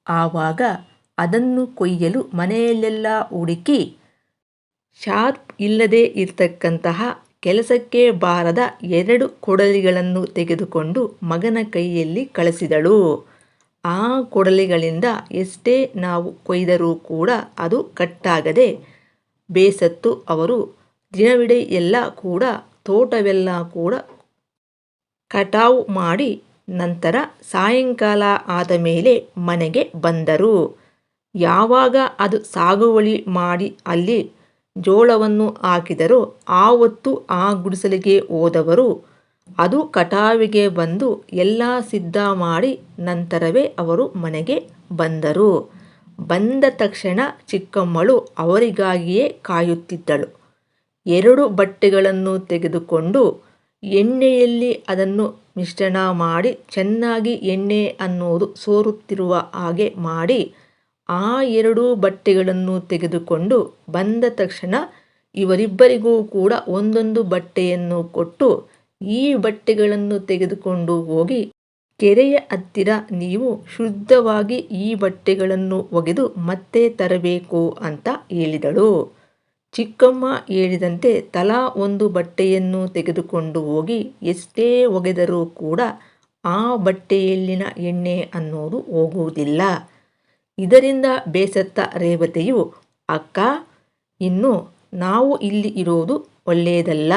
ಆವಾಗ ಅದನ್ನು ಕೊಯ್ಯಲು ಮನೆಯಲ್ಲೆಲ್ಲ ಹುಡುಕಿ ಶಾರ್ಪ್ ಇಲ್ಲದೆ ಇರತಕ್ಕಂತಹ ಕೆಲಸಕ್ಕೆ ಬಾರದ 2 ಕೊಡಲಿಗಳನ್ನು ತೆಗೆದುಕೊಂಡು ಮಗನ ಕೈಯಲ್ಲಿ ಕಳಿಸಿದಳು. ಆ ಕೊಡಲಿಗಳಿಂದ ಎಷ್ಟೇ ನಾವು ಕೊಯ್ದರೂ ಕೂಡ ಅದು ಕಟ್ಟಾಗದೆ ಬೇಸತ್ತು ಅವರು ದಿನವಿಡೀ ಎಲ್ಲ ಕೂಡ ತೋಟವೆಲ್ಲ ಕೂಡ ಕಟಾವು ಮಾಡಿ ನಂತರ ಸಾಯಂಕಾಲ ಆದ ಮೇಲೆ ಮನೆಗೆ ಬಂದರು. ಯಾವಾಗ ಅದು ಸಾಗುವಳಿ ಮಾಡಿ ಅಲ್ಲಿ ಜೋಳವನ್ನು ಹಾಕಿದರೋ ಆವತ್ತು ಆ ಗುಡಿಸಲಿಗೆ ಹೋದವರು ಅದು ಕಟಾವಿಗೆ ಬಂದು ಎಲ್ಲ ಸಿದ್ಧ ಮಾಡಿ ನಂತರವೇ ಅವರು ಮನೆಗೆ ಬಂದರು. ಬಂದ ತಕ್ಷಣ ಚಿಕ್ಕಮ್ಮಳು ಅವರಿಗಾಗಿಯೇ ಕಾಯುತ್ತಿದ್ದಳು. 2 ಬಟ್ಟೆಗಳನ್ನು ತೆಗೆದುಕೊಂಡು ಎಣ್ಣೆಯಲ್ಲಿ ಅದನ್ನು ಮಿಶ್ರಣ ಮಾಡಿ ಚೆನ್ನಾಗಿ ಎಣ್ಣೆ ಅನ್ನೋದು ಸೋರುತ್ತಿರುವ ಹಾಗೆ ಮಾಡಿ ಆ 2 ಬಟ್ಟೆಗಳನ್ನು ತೆಗೆದುಕೊಂಡು ಬಂದ ತಕ್ಷಣ ಇವರಿಬ್ಬರಿಗೂ ಕೂಡ ಒಂದೊಂದು ಬಟ್ಟೆಯನ್ನು ಕೊಟ್ಟು ಈ ಬಟ್ಟೆಗಳನ್ನು ತೆಗೆದುಕೊಂಡು ಹೋಗಿ ಕೆರೆಯ ಹತ್ತಿರ ನೀವು ಶುದ್ಧವಾಗಿ ಈ ಬಟ್ಟೆಗಳನ್ನು ಒಗೆದು ಮತ್ತೆ ತರಬೇಕು ಅಂತ ಹೇಳಿದಳು. ಚಿಕ್ಕಮ್ಮ ಹೇಳಿದಂತೆ ತಲಾ ಒಂದು ಬಟ್ಟೆಯನ್ನು ತೆಗೆದುಕೊಂಡು ಹೋಗಿ ಎಷ್ಟೇ ಒಗೆದರೂ ಕೂಡ ಆ ಬಟ್ಟೆಯಲ್ಲಿನ ಎಣ್ಣೆ ಅನ್ನೋದು ಹೋಗುವುದಿಲ್ಲ. ಇದರಿಂದ ಬೇಸತ್ತ ರೇವತಿಯು, ಅಕ್ಕ, ಇನ್ನು ನಾವು ಇಲ್ಲಿ ಇರೋದು ಒಳ್ಳೆಯದಲ್ಲ.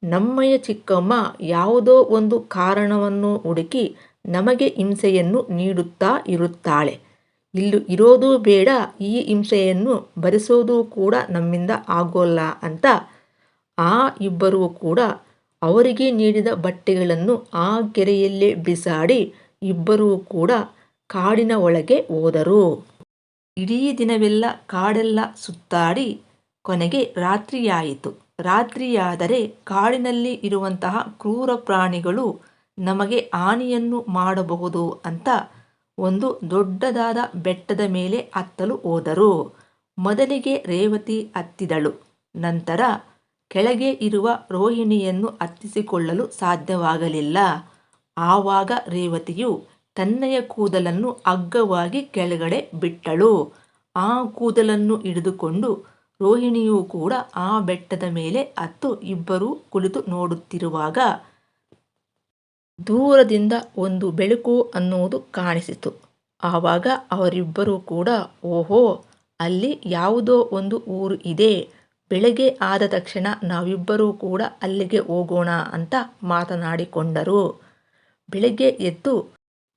ನಮ್ಮಯ್ಯ ಚಿಕ್ಕಮ್ಮ ಯಾವುದೋ ಒಂದು ಕಾರಣವನ್ನು ಹುಡುಕಿ ನಮಗೆ ಹಿಂಸೆಯನ್ನು ನೀಡುತ್ತಾ ಇರುತ್ತಾಳೆ. ಇಲ್ಲಿ ಇರೋದು ಬೇಡ, ಈ ಹಿಂಸೆಯನ್ನು ಭರಿಸೋದು ಕೂಡ ನಮ್ಮಿಂದ ಆಗೋಲ್ಲ ಅಂತ ಆ ಇಬ್ಬರೂ ಕೂಡ ಅವರಿಗೆ ನೀಡಿದ ಬಟ್ಟೆಗಳನ್ನು ಆ ಕೆರೆಯಲ್ಲೇ ಬಿಸಾಡಿ ಇಬ್ಬರೂ ಕೂಡ ಕಾಡಿನ ಒಳಗೆ ಹೋದರು. ಇಡೀ ದಿನವೆಲ್ಲ ಕಾಡೆಲ್ಲ ಸುತ್ತಾಡಿ ಕೊನೆಗೆ ರಾತ್ರಿಯಾಯಿತು. ರಾತ್ರಿಯಾದರೆ ಕಾಡಿನಲ್ಲಿ ಇರುವಂತಹ ಕ್ರೂರ ಪ್ರಾಣಿಗಳು ನಮಗೆ ಹಾನಿಯನ್ನು ಮಾಡಬಹುದು ಅಂತ ಒಂದು ದೊಡ್ಡದಾದ ಬೆಟ್ಟದ ಮೇಲೆ ಹತ್ತಲು ಹೋದರು. ಮೊದಲಿಗೆ ರೇವತಿ ಹತ್ತಿದಳು. ನಂತರ ಕೆಳಗೆ ಇರುವ ರೋಹಿಣಿಯನ್ನು ಹತ್ತಿಸಿಕೊಳ್ಳಲು ಸಾಧ್ಯವಾಗಲಿಲ್ಲ. ಆವಾಗ ರೇವತಿಯು ತನ್ನಯ ಕೂದಲನ್ನು ಅಗ್ಗವಾಗಿ ಕೆಳಗಡೆ ಬಿಟ್ಟಳು. ಆ ಕೂದಲನ್ನು ಹಿಡಿದುಕೊಂಡು ರೋಹಿಣಿಯೂ ಕೂಡ ಆ ಬೆಟ್ಟದ ಮೇಲೆ ಹತ್ತು ಇಬ್ಬರೂ ಕುಳಿತು ನೋಡುತ್ತಿರುವಾಗ ದೂರದಿಂದ ಒಂದು ಬೆಳಕು ಅನ್ನುವುದು ಕಾಣಿಸಿತು. ಆವಾಗ ಅವರಿಬ್ಬರೂ ಕೂಡ, ಓಹೋ, ಅಲ್ಲಿ ಯಾವುದೋ ಒಂದು ಊರು ಇದೆ, ಬೆಳಗ್ಗೆ ಆದ ತಕ್ಷಣ ನಾವಿಬ್ಬರೂ ಕೂಡ ಅಲ್ಲಿಗೆ ಹೋಗೋಣ ಅಂತ ಮಾತನಾಡಿಕೊಂಡರು. ಬೆಳಗ್ಗೆ ಎದ್ದು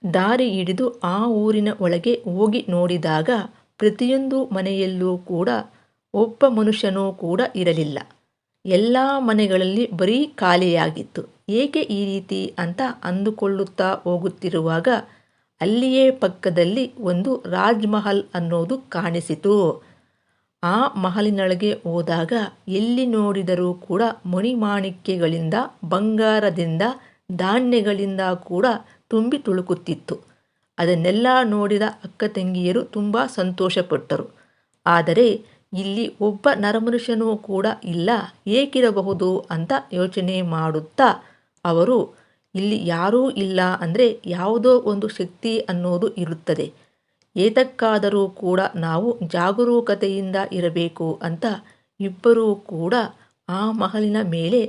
ದಾರಿ ಹಿಡಿದು ಆ ಊರಿನ ಒಳಗೆ ಹೋಗಿ ನೋಡಿದಾಗ ಪ್ರತಿಯೊಂದು ಮನೆಯಲ್ಲೂ ಕೂಡ ಒಬ್ಬ ಮನುಷ್ಯನೂ ಕೂಡ ಇರಲಿಲ್ಲ. ಎಲ್ಲ ಮನೆಗಳಲ್ಲಿ ಬರೀ ಖಾಲಿಯಾಗಿತ್ತು. ಏಕೆ ಈ ರೀತಿ ಅಂತ ಅಂದುಕೊಳ್ಳುತ್ತಾ ಹೋಗುತ್ತಿರುವಾಗ ಅಲ್ಲಿಯೇ ಪಕ್ಕದಲ್ಲಿ ಒಂದು ರಾಜ್ ಮಹಲ್ ಅನ್ನೋದು ಕಾಣಿಸಿತು. ಆ ಮಹಲಿನೊಳಗೆ ಹೋದಾಗ ಎಲ್ಲಿ ನೋಡಿದರೂ ಕೂಡ ಮಣಿಮಾಣಿಕ್ಯಗಳಿಂದ, ಬಂಗಾರದಿಂದ, ಧಾನ್ಯಗಳಿಂದ ಕೂಡ ತುಂಬಿ ತುಳುಕುತ್ತಿತ್ತು. ಅದನ್ನೆಲ್ಲ ನೋಡಿದ ಅಕ್ಕ ತಂಗಿಯರು ತುಂಬ ಸಂತೋಷಪಟ್ಟರು. ಆದರೆ ಇಲ್ಲಿ ಒಬ್ಬ ನರಮನುಷ್ಯನೂ ಕೂಡ ಇಲ್ಲ, ಏಕಿರಬಹುದು ಅಂತ ಯೋಚನೆ ಮಾಡುತ್ತಾ ಅವರು, ಇಲ್ಲಿ ಯಾರೂ ಇಲ್ಲ ಅಂದರೆ ಯಾವುದೋ ಒಂದು ಶಕ್ತಿ ಅನ್ನೋದು ಇರುತ್ತದೆ, ಏತಕ್ಕಾದರೂ ಕೂಡ ನಾವು ಜಾಗರೂಕತೆಯಿಂದ ಇರಬೇಕು ಅಂತ ಇಬ್ಬರೂ ಕೂಡ ಆ ಮಹಲಿನ ಮೇಲೆ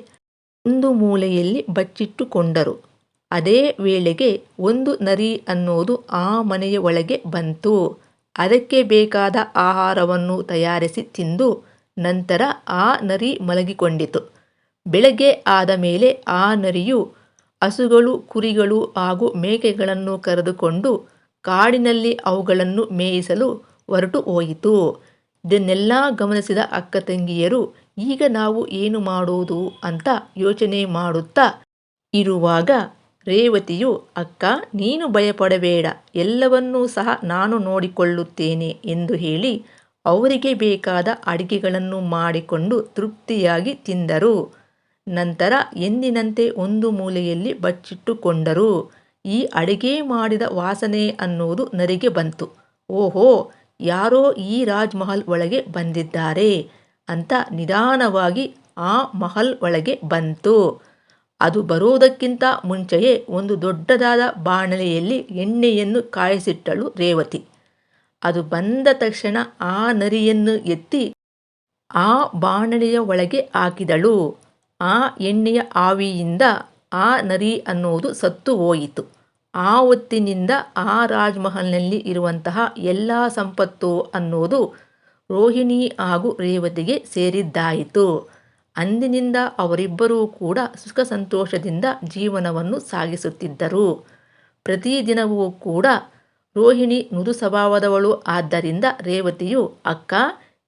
ಒಂದು ಮೂಲೆಯಲ್ಲಿ ಬಚ್ಚಿಟ್ಟುಕೊಂಡರು. ಅದೇ ವೇಳೆಗೆ ಒಂದು ನರಿ ಅನ್ನೋದು ಆ ಮನೆಯ ಒಳಗೆ ಬಂತು. ಅದಕ್ಕೆ ಬೇಕಾದ ಆಹಾರವನ್ನು ತಯಾರಿಸಿ ತಿಂದು ನಂತರ ಆ ನರಿ ಮಲಗಿಕೊಂಡಿತು. ಬೆಳಗ್ಗೆ ಆದ ಮೇಲೆ ಆ ನರಿಯು ಹಸುಗಳು, ಕುರಿಗಳು ಹಾಗೂ ಮೇಕೆಗಳನ್ನು ಕರೆದುಕೊಂಡು ಕಾಡಿನಲ್ಲಿ ಅವುಗಳನ್ನು ಮೇಯಿಸಲು ಹೊರಟು ಹೋಯಿತು. ಇದನ್ನೆಲ್ಲ ಗಮನಿಸಿದ ಅಕ್ಕ ತಂಗಿಯರು ಈಗ ನಾವು ಏನು ಮಾಡೋದು ಅಂತ ಯೋಚನೆ ಮಾಡುತ್ತಾ ಇರುವಾಗ ರೇವತಿಯು, ಅಕ್ಕ ನೀನು ಭಯಪಡಬೇಡ, ಎಲ್ಲವನ್ನೂ ಸಹ ನಾನು ನೋಡಿಕೊಳ್ಳುತ್ತೇನೆ ಎಂದು ಹೇಳಿ ಅವರಿಗೆ ಬೇಕಾದ ಅಡಿಗೆಗಳನ್ನು ಮಾಡಿಕೊಂಡು ತೃಪ್ತಿಯಾಗಿ ತಿಂದರು. ನಂತರ ಎಂದಿನಂತೆ ಒಂದು ಮೂಲೆಯಲ್ಲಿ ಬಚ್ಚಿಟ್ಟುಕೊಂಡರು. ಈ ಅಡಿಗೆ ಮಾಡಿದ ವಾಸನೆ ಅನ್ನೋದು ನರಿಗೆ ಬಂತು. ಓಹೋ, ಯಾರೋ ಈ ರಾಜ್ ಮಹಲ್ ಒಳಗೆ ಬಂದಿದ್ದಾರೆ ಅಂತ ನಿಧಾನವಾಗಿ ಆ ಮಹಲ್ ಒಳಗೆ ಬಂತು. ಅದು ಬರೋದಕ್ಕಿಂತ ಮುಂಚೆಯೇ ಒಂದು ದೊಡ್ಡದಾದ ಬಾಣಲೆಯಲ್ಲಿ ಎಣ್ಣೆಯನ್ನು ಕಾಯಿಸಿಟ್ಟಳು ರೇವತಿ. ಅದು ಬಂದ ತಕ್ಷಣ ಆ ನರಿಯನ್ನು ಎತ್ತಿ ಆ ಬಾಣಲೆಯ ಒಳಗೆ ಹಾಕಿದಳು. ಆ ಎಣ್ಣೆಯ ಆವಿಯಿಂದ ಆ ನರಿ ಅನ್ನೋದು ಸತ್ತು ಹೋಯಿತು. ಆ ಹೊತ್ತಿನಿಂದ ಆ ರಾಜ್ ಮಹಲ್ನಲ್ಲಿ ಇರುವಂತಹ ಎಲ್ಲ ಸಂಪತ್ತು ಅನ್ನೋದು ರೋಹಿಣಿ ಹಾಗೂ ರೇವತಿಗೆ ಸೇರಿದ್ದಾಯಿತು. ಅಂದಿನಿಂದ ಅವರಿಬ್ಬರೂ ಕೂಡ ಸುಖ ಸಂತೋಷದಿಂದ ಜೀವನವನ್ನು ಸಾಗಿಸುತ್ತಿದ್ದರು. ಪ್ರತಿದಿನವೂ ಕೂಡ ರೋಹಿಣಿ ಮೃದು ಸ್ವಭಾವದವಳು. ಆದ್ದರಿಂದ ರೇವತಿಯು, ಅಕ್ಕ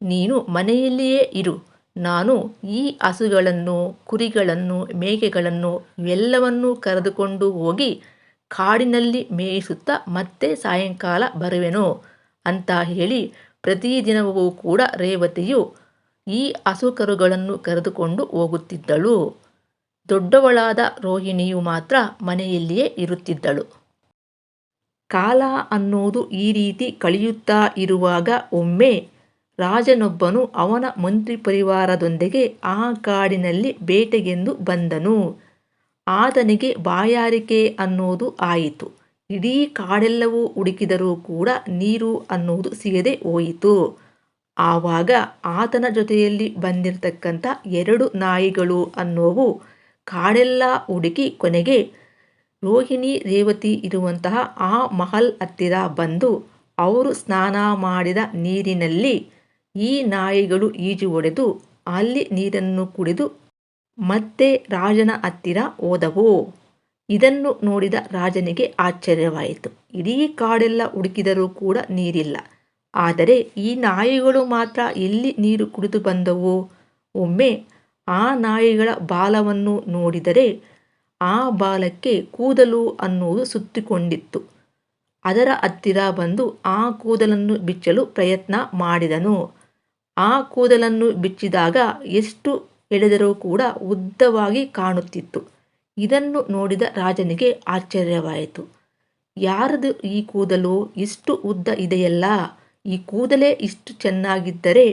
ನೀನು ಮನೆಯಲ್ಲಿಯೇ ಇರು, ನಾನು ಈ ಹಸುಗಳನ್ನು, ಕುರಿಗಳನ್ನು, ಮೇಕೆಗಳನ್ನು ಇವೆಲ್ಲವನ್ನೂ ಕರೆದುಕೊಂಡು ಹೋಗಿ ಕಾಡಿನಲ್ಲಿ ಮೇಯಿಸುತ್ತಾ ಮತ್ತೆ ಸಾಯಂಕಾಲ ಬರುವೆನು ಅಂತ ಹೇಳಿ ಪ್ರತಿದಿನವೂ ಕೂಡ ರೇವತಿಯು ಈ ಹಸುಕರುಗಳನ್ನು ಕರೆದುಕೊಂಡು ಹೋಗುತ್ತಿದ್ದಳು. ದೊಡ್ಡವಳಾದ ರೋಹಿಣಿಯು ಮಾತ್ರ ಮನೆಯಲ್ಲಿಯೇ ಇರುತ್ತಿದ್ದಳು. ಕಾಲ ಅನ್ನೋದು ಈ ರೀತಿ ಕಳೆಯುತ್ತಾ ಇರುವಾಗ ಒಮ್ಮೆ ರಾಜನೊಬ್ಬನು ಅವನ ಮಂತ್ರಿ ಪರಿವಾರದೊಂದಿಗೆ ಆ ಕಾಡಿನಲ್ಲಿ ಬೇಟೆಗೆಂದು ಬಂದನು. ಆತನಿಗೆ ಬಾಯಾರಿಕೆ ಅನ್ನೋದು ಆಯಿತು. ಇಡೀ ಕಾಡೆಲ್ಲವೂ ಹುಡುಕಿದರೂ ಕೂಡ ನೀರು ಅನ್ನೋದು ಸಿಗದೆ ಹೋಯಿತು. ಆವಾಗ ಆತನ ಜೊತೆಯಲ್ಲಿ ಬಂದಿರತಕ್ಕಂಥ 2 ನಾಯಿಗಳು ಅನ್ನೋವು ಕಾಡೆಲ್ಲ ಹುಡುಕಿ ಕೊನೆಗೆ ರೋಹಿಣಿ ರೇವತಿ ಇರುವಂತಹ ಆ ಮಹಲ್ ಹತ್ತಿರ ಬಂದು ಅವರು ಸ್ನಾನ ಮಾಡಿದ ನೀರಿನಲ್ಲಿ ಈ ನಾಯಿಗಳು ಈಜು ಹೊಡೆದು ಅಲ್ಲಿ ನೀರನ್ನು ಕುಡಿದು ಮತ್ತೆ ರಾಜನ ಹತ್ತಿರ ಹೋದವು. ಇದನ್ನು ನೋಡಿದ ರಾಜನಿಗೆ ಆಶ್ಚರ್ಯವಾಯಿತು. ಇಡೀ ಕಾಡೆಲ್ಲ ಹುಡುಕಿದರೂ ಕೂಡ ನೀರಿಲ್ಲ. ಆದರೆ ಈ ನಾಯಿಗಳು ಮಾತ್ರ ಎಲ್ಲಿ ನೀರು ಕುಡಿದು ಬಂದವು? ಒಮ್ಮೆ ಆ ನಾಯಿಗಳ ಬಾಲವನ್ನು ನೋಡಿದರೆ ಆ ಬಾಲಕ್ಕೆ ಕೂದಲು ಅನ್ನುವುದು ಸುತ್ತಿಕೊಂಡಿತ್ತು. ಅದರ ಹತ್ತಿರ ಬಂದು ಆ ಕೂದಲನ್ನು ಬಿಚ್ಚಲು ಪ್ರಯತ್ನ ಮಾಡಿದನು. ಆ ಕೂದಲನ್ನು ಬಿಚ್ಚಿದಾಗ ಎಷ್ಟು ಎಳೆದರೂ ಕೂಡ ಉದ್ದವಾಗಿ ಕಾಣುತ್ತಿತ್ತು. ಇದನ್ನು ನೋಡಿದ ರಾಜನಿಗೆ ಆಶ್ಚರ್ಯವಾಯಿತು. ಯಾರದು ಈ ಕೂದಲು? ಇಷ್ಟು ಉದ್ದ ಇದೆಯಲ್ಲ, ಈ ಕೂದಲೇ ಇಷ್ಟು ಚೆನ್ನಾಗಿದ್ದರೆ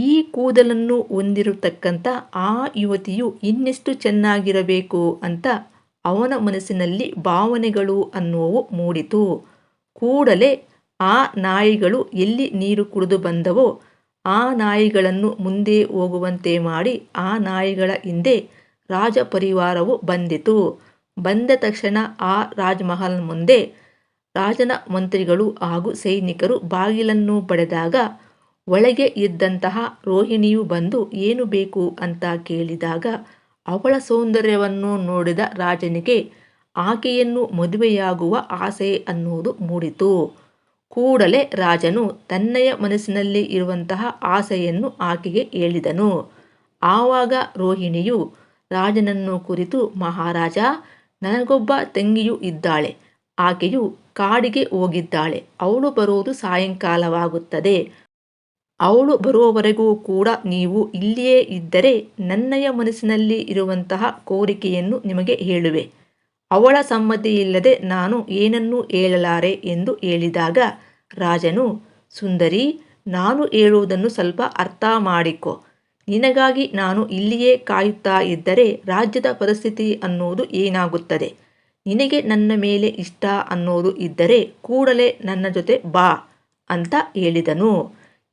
ಈ ಕೂದಲನ್ನು ಹೊಂದಿರತಕ್ಕಂಥ ಆ ಯುವತಿಯು ಇನ್ನೆಷ್ಟು ಚೆನ್ನಾಗಿರಬೇಕು ಅಂತ ಅವನ ಮನಸ್ಸಿನಲ್ಲಿ ಭಾವನೆಗಳು ಅನ್ನುವು ಮೂಡಿತು. ಕೂಡಲೇ ಆ ನಾಯಿಗಳು ಎಲ್ಲಿ ನೀರು ಕುಡಿದು ಬಂದವೋ ಆ ನಾಯಿಗಳನ್ನು ಮುಂದೆ ಹೋಗುವಂತೆ ಮಾಡಿ ಆ ನಾಯಿಗಳ ಹಿಂದೆ ರಾಜ ಪರಿವಾರವು ಬಂದಿತು. ಬಂದ ತಕ್ಷಣ ಆ ರಾಜಮಹಲ್ ಮುಂದೆ ರಾಜನ ಮಂತ್ರಿಗಳು ಹಾಗೂ ಸೈನಿಕರು ಬಾಗಿಲನ್ನು ಬಡಿದಾಗ ಒಳಗೆ ಇದ್ದಂತಹ ರೋಹಿಣಿಯು ಬಂದು ಏನು ಬೇಕು ಅಂತ ಕೇಳಿದಾಗ ಅವಳ ಸೌಂದರ್ಯವನ್ನು ನೋಡಿದ ರಾಜನಿಗೆ ಆಕೆಯನ್ನು ಮದುವೆಯಾಗುವ ಆಸೆ ಅನ್ನುವುದು ಮೂಡಿತು. ಕೂಡಲೇ ರಾಜನು ತನ್ನಯ ಮನಸ್ಸಿನಲ್ಲಿ ಇರುವಂತಹ ಆಸೆಯನ್ನು ಆಕೆಗೆ ಹೇಳಿದನು. ಆವಾಗ ರೋಹಿಣಿಯು ರಾಜನನ್ನು ಕುರಿತು, ಮಹಾರಾಜ, ನನಗೊಬ್ಬ ತಂಗಿಯು ಇದ್ದಾಳೆ. ಆಕೆಯು ಕಾಡಿಗೆ ಹೋಗಿದ್ದಾಳೆ. ಅವಳು ಬರೋದು ಸಾಯಂಕಾಲವಾಗುತ್ತದೆ. ಅವಳು ಬರುವವರೆಗೂ ಕೂಡ ನೀವು ಇಲ್ಲಿಯೇ ಇದ್ದರೆ ನನ್ನಯ ಮನಸ್ಸಿನಲ್ಲಿ ಇರುವಂತಹ ಕೋರಿಕೆಯನ್ನು ನಿಮಗೆ ಹೇಳುವೆ. ಅವಳ ಸಮ್ಮತಿಯಿಲ್ಲದೆ ನಾನು ಏನನ್ನೂ ಹೇಳಲಾರೆ ಎಂದು ಹೇಳಿದಾಗ ರಾಜನು, ಸುಂದರಿ, ನಾನು ಹೇಳುವುದನ್ನು ಸ್ವಲ್ಪ ಅರ್ಥ ಮಾಡಿಕೊ. ನಿನಗಾಗಿ ನಾನು ಇಲ್ಲಿಯೇ ಕಾಯುತ್ತಾ ಇದ್ದರೆ ರಾಜ್ಯದ ಪರಿಸ್ಥಿತಿ ಅನ್ನೋದು ಏನಾಗುತ್ತದೆ? ನಿನಗೆ ನನ್ನ ಮೇಲೆ ಇಷ್ಟ ಅನ್ನೋದು ಇದ್ದರೆ ಕೂಡಲೇ ನನ್ನ ಜೊತೆ ಬಾ ಅಂತ ಹೇಳಿದನು.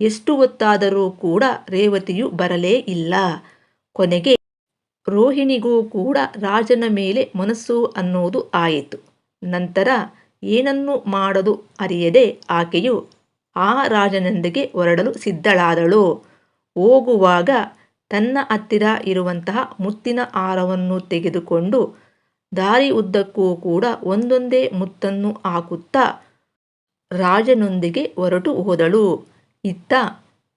ಎಷ್ಟು ಹೊತ್ತಾದರೂ ಕೂಡ ರೇವತಿಯು ಬರಲೇ ಇಲ್ಲ. ಕೊನೆಗೆ ರೋಹಿಣಿಗೂ ಕೂಡ ರಾಜನ ಮೇಲೆ ಮನಸ್ಸು ಅನ್ನೋದು ಆಯಿತು. ನಂತರ ಏನನ್ನು ಮಾಡದು ಅರಿಯದೆ ಆಕೆಯು ಆ ರಾಜನೊಂದಿಗೆ ಹೊರಡಲು ಸಿದ್ಧಳಾದಳು. ಹೋಗುವಾಗ ತನ್ನ ಹತ್ತಿರ ಇರುವಂತಹ ಮುತ್ತಿನ ಹಾರವನ್ನು ತೆಗೆದುಕೊಂಡು ದಾರಿ ಉದ್ದಕ್ಕೂ ಕೂಡ ಒಂದೊಂದೇ ಮುತ್ತನ್ನು ಹಾಕುತ್ತಾ ರಾಜನೊಂದಿಗೆ ಹೊರಟು ಹೋದಳು. ಇತ್ತ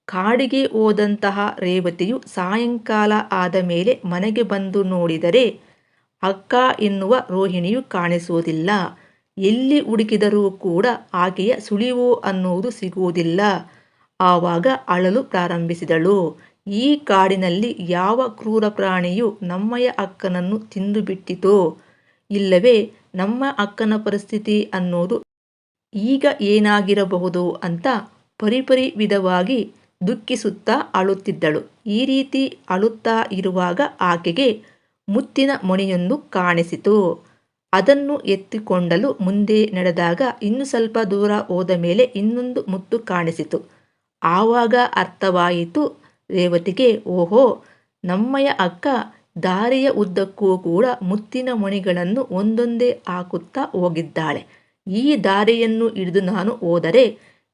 ಕಾಡಿಗೆ ಹೋದಂತಹ ರೇವತಿಯು ಸಾಯಂಕಾಲ ಆದ ಮೇಲೆ ಮನೆಗೆ ಬಂದು ನೋಡಿದರೆ ಅಕ್ಕ ಎನ್ನುವ ರೋಹಿಣಿಯು ಕಾಣಿಸುವುದಿಲ್ಲ. ಎಲ್ಲಿ ಹುಡುಕಿದರೂ ಕೂಡ ಆಕೆಯ ಸುಳಿವು ಅನ್ನುವುದು ಸಿಗುವುದಿಲ್ಲ. ಆವಾಗ ಅಳಲು ಪ್ರಾರಂಭಿಸಿದಳು. ಈ ಕಾಡಿನಲ್ಲಿ ಯಾವ ಕ್ರೂರ ಪ್ರಾಣಿಯು ನಮ್ಮಯ ಅಕ್ಕನನ್ನು ತಿಂದು ಬಿಟ್ಟಿತೋ, ಇಲ್ಲವೇ ನಮ್ಮ ಅಕ್ಕನ ಪರಿಸ್ಥಿತಿ ಅನ್ನೋದು ಈಗ ಏನಾಗಿರಬಹುದು ಅಂತ ಪರಿಪರಿ ವಿಧವಾಗಿ ದುಃಖಿಸುತ್ತಾ ಅಳುತ್ತಿದ್ದಳು. ಈ ರೀತಿ ಅಳುತ್ತಾ ಇರುವಾಗ ಆಕೆಗೆ ಮುತ್ತಿನ ಮಣಿಯೊಂದು ಕಾಣಿಸಿತು. ಅದನ್ನು ಎತ್ತಿಕೊಂಡಲು ಮುಂದೆ ನಡೆದಾಗ ಇನ್ನು ಸ್ವಲ್ಪ ದೂರ ಹೋದ ಮೇಲೆ ಇನ್ನೊಂದು ಮುತ್ತು ಕಾಣಿಸಿತು. ಆವಾಗ ಅರ್ಥವಾಯಿತು ರೇವತಿಗೆ, ಓಹೋ, ನಮ್ಮಯ ಅಕ್ಕ ದಾರಿಯ ಉದ್ದಕ್ಕೂ ಕೂಡ ಮುತ್ತಿನ ಮಣಿಗಳನ್ನು ಒಂದೊಂದೇ ಹಾಕುತ್ತಾ ಹೋಗಿದ್ದಾಳೆ. ಈ ದಾರಿಯನ್ನು ಹಿಡಿದು ನಾನು ಹೋದರೆ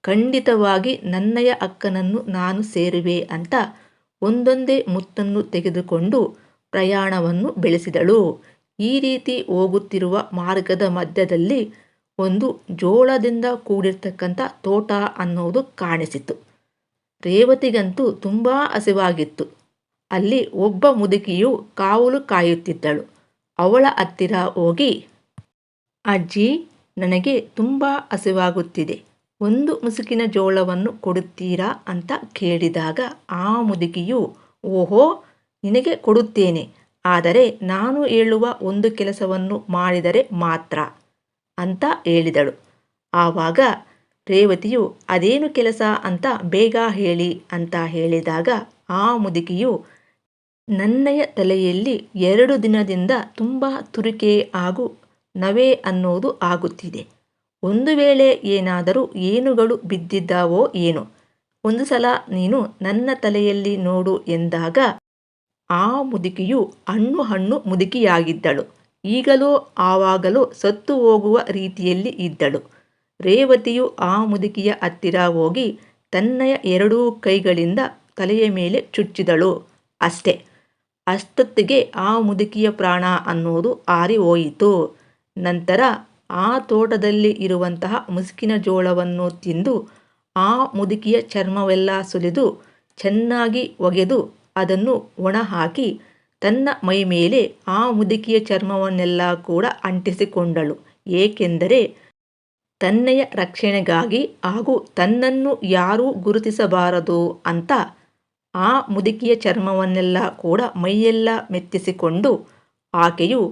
ಖಂಡಿತವಾಗಿ ನನ್ನಯ ಅಕ್ಕನನ್ನು ನಾನು ಸೇರುವೆ ಅಂತ ಒಂದೊಂದೇ ಮುತ್ತನ್ನು ತೆಗೆದುಕೊಂಡು ಪ್ರಯಾಣವನ್ನು ಬೆಳೆಸಿದಳು. ಈ ರೀತಿ ಹೋಗುತ್ತಿರುವ ಮಾರ್ಗದ ಮಧ್ಯದಲ್ಲಿ ಒಂದು ಜೋಳದಿಂದ ಕೂಡಿರ್ತಕ್ಕಂಥ ತೋಟ ಅನ್ನೋದು ಕಾಣಿಸಿತು. ರೇವತಿಗಂತೂ ತುಂಬ ಹಸಿವಾಗಿತ್ತು. ಅಲ್ಲಿ ಒಬ್ಬ ಮುದುಕಿಯು ಕಾವಲು ಕಾಯುತ್ತಿದ್ದಳು. ಅವಳ ಹತ್ತಿರ ಹೋಗಿ, ಅಜ್ಜಿ, ನನಗೆ ತುಂಬ ಹಸಿವಾಗುತ್ತಿದೆ, ಒಂದು ಮುಸುಕಿನ ಜೋಳವನ್ನು ಕೊಡುತ್ತೀರಾ ಅಂತ ಕೇಳಿದಾಗ ಆ ಮುದುಕಿಯು, ಓಹೋ, ನಿನಗೆ ಕೊಡುತ್ತೇನೆ, ಆದರೆ ನಾನು ಹೇಳುವ ಒಂದು ಕೆಲಸವನ್ನು ಮಾಡಿದರೆ ಮಾತ್ರ ಅಂತ ಹೇಳಿದಳು. ಆವಾಗ ರೇವತಿಯು, ಅದೇನು ಕೆಲಸ ಅಂತ ಬೇಗ ಹೇಳಿ ಅಂತ ಹೇಳಿದಾಗ ಆ ಮುದುಕಿಯು, ನನ್ನಯ ತಲೆಯಲ್ಲಿ 2 ದಿನದಿಂದ ತುಂಬ ತುರಿಕೆ ಹಾಗೂ ನವೆ ಅನ್ನೋದು ಆಗುತ್ತಿದೆ. ಒಂದು ವೇಳೆ ಏನಾದರೂ ಏನುಗಳು ಬಿದ್ದಿದ್ದಾವೋ ಏನೋ, ಒಂದು ಸಲ ನೀನು ನನ್ನ ತಲೆಯಲ್ಲಿ ನೋಡು ಎಂದಾಗ ಆ ಮುದುಕಿಯು ಹಣ್ಣು ಮುದುಕಿಯಾಗಿದ್ದಳು. ಈಗಲೋ ಆವಾಗಲೋ ಸತ್ತು ಹೋಗುವ ರೀತಿಯಲ್ಲಿ ಇದ್ದಳು. ರೇವತಿಯು ಆ ಮುದುಕಿಯ ಹತ್ತಿರ ಹೋಗಿ ತನ್ನಯ 2 ಕೈಗಳಿಂದ ತಲೆಯ ಮೇಲೆ ಚುಚ್ಚಿದಳು. ಅಷ್ಟೇ, ಅಷ್ಟೊತ್ತಿಗೆ ಆ ಮುದುಕಿಯ ಪ್ರಾಣ ಅನ್ನೋದು ಹಾರಿ ಹೋಯಿತು. ನಂತರ ಆ ತೋಟದಲ್ಲಿ ಇರುವಂತಹ ಮುಸುಕಿನ ಜೋಳವನ್ನು ತಿಂದು ಆ ಮುದುಕಿಯ ಚರ್ಮವೆಲ್ಲ ಸುಲಿದು ಚೆನ್ನಾಗಿ ಒಗೆದು ಅದನ್ನು ಒಣ ಹಾಕಿ ತನ್ನ ಮೈ ಮೇಲೆ ಆ ಮುದುಕಿಯ ಚರ್ಮವನ್ನೆಲ್ಲ ಕೂಡ ಅಂಟಿಸಿಕೊಂಡಳು. ಏಕೆಂದರೆ ತನ್ನೆಯ ರಕ್ಷಣೆಗಾಗಿ ಹಾಗೂ ತನ್ನನ್ನು ಯಾರೂ ಗುರುತಿಸಬಾರದು ಅಂತ ಆ ಮುದುಕಿಯ ಚರ್ಮವನ್ನೆಲ್ಲ ಕೂಡ ಮೈಯೆಲ್ಲ ಮೆತ್ತಿಸಿಕೊಂಡು ಆಕೆಯು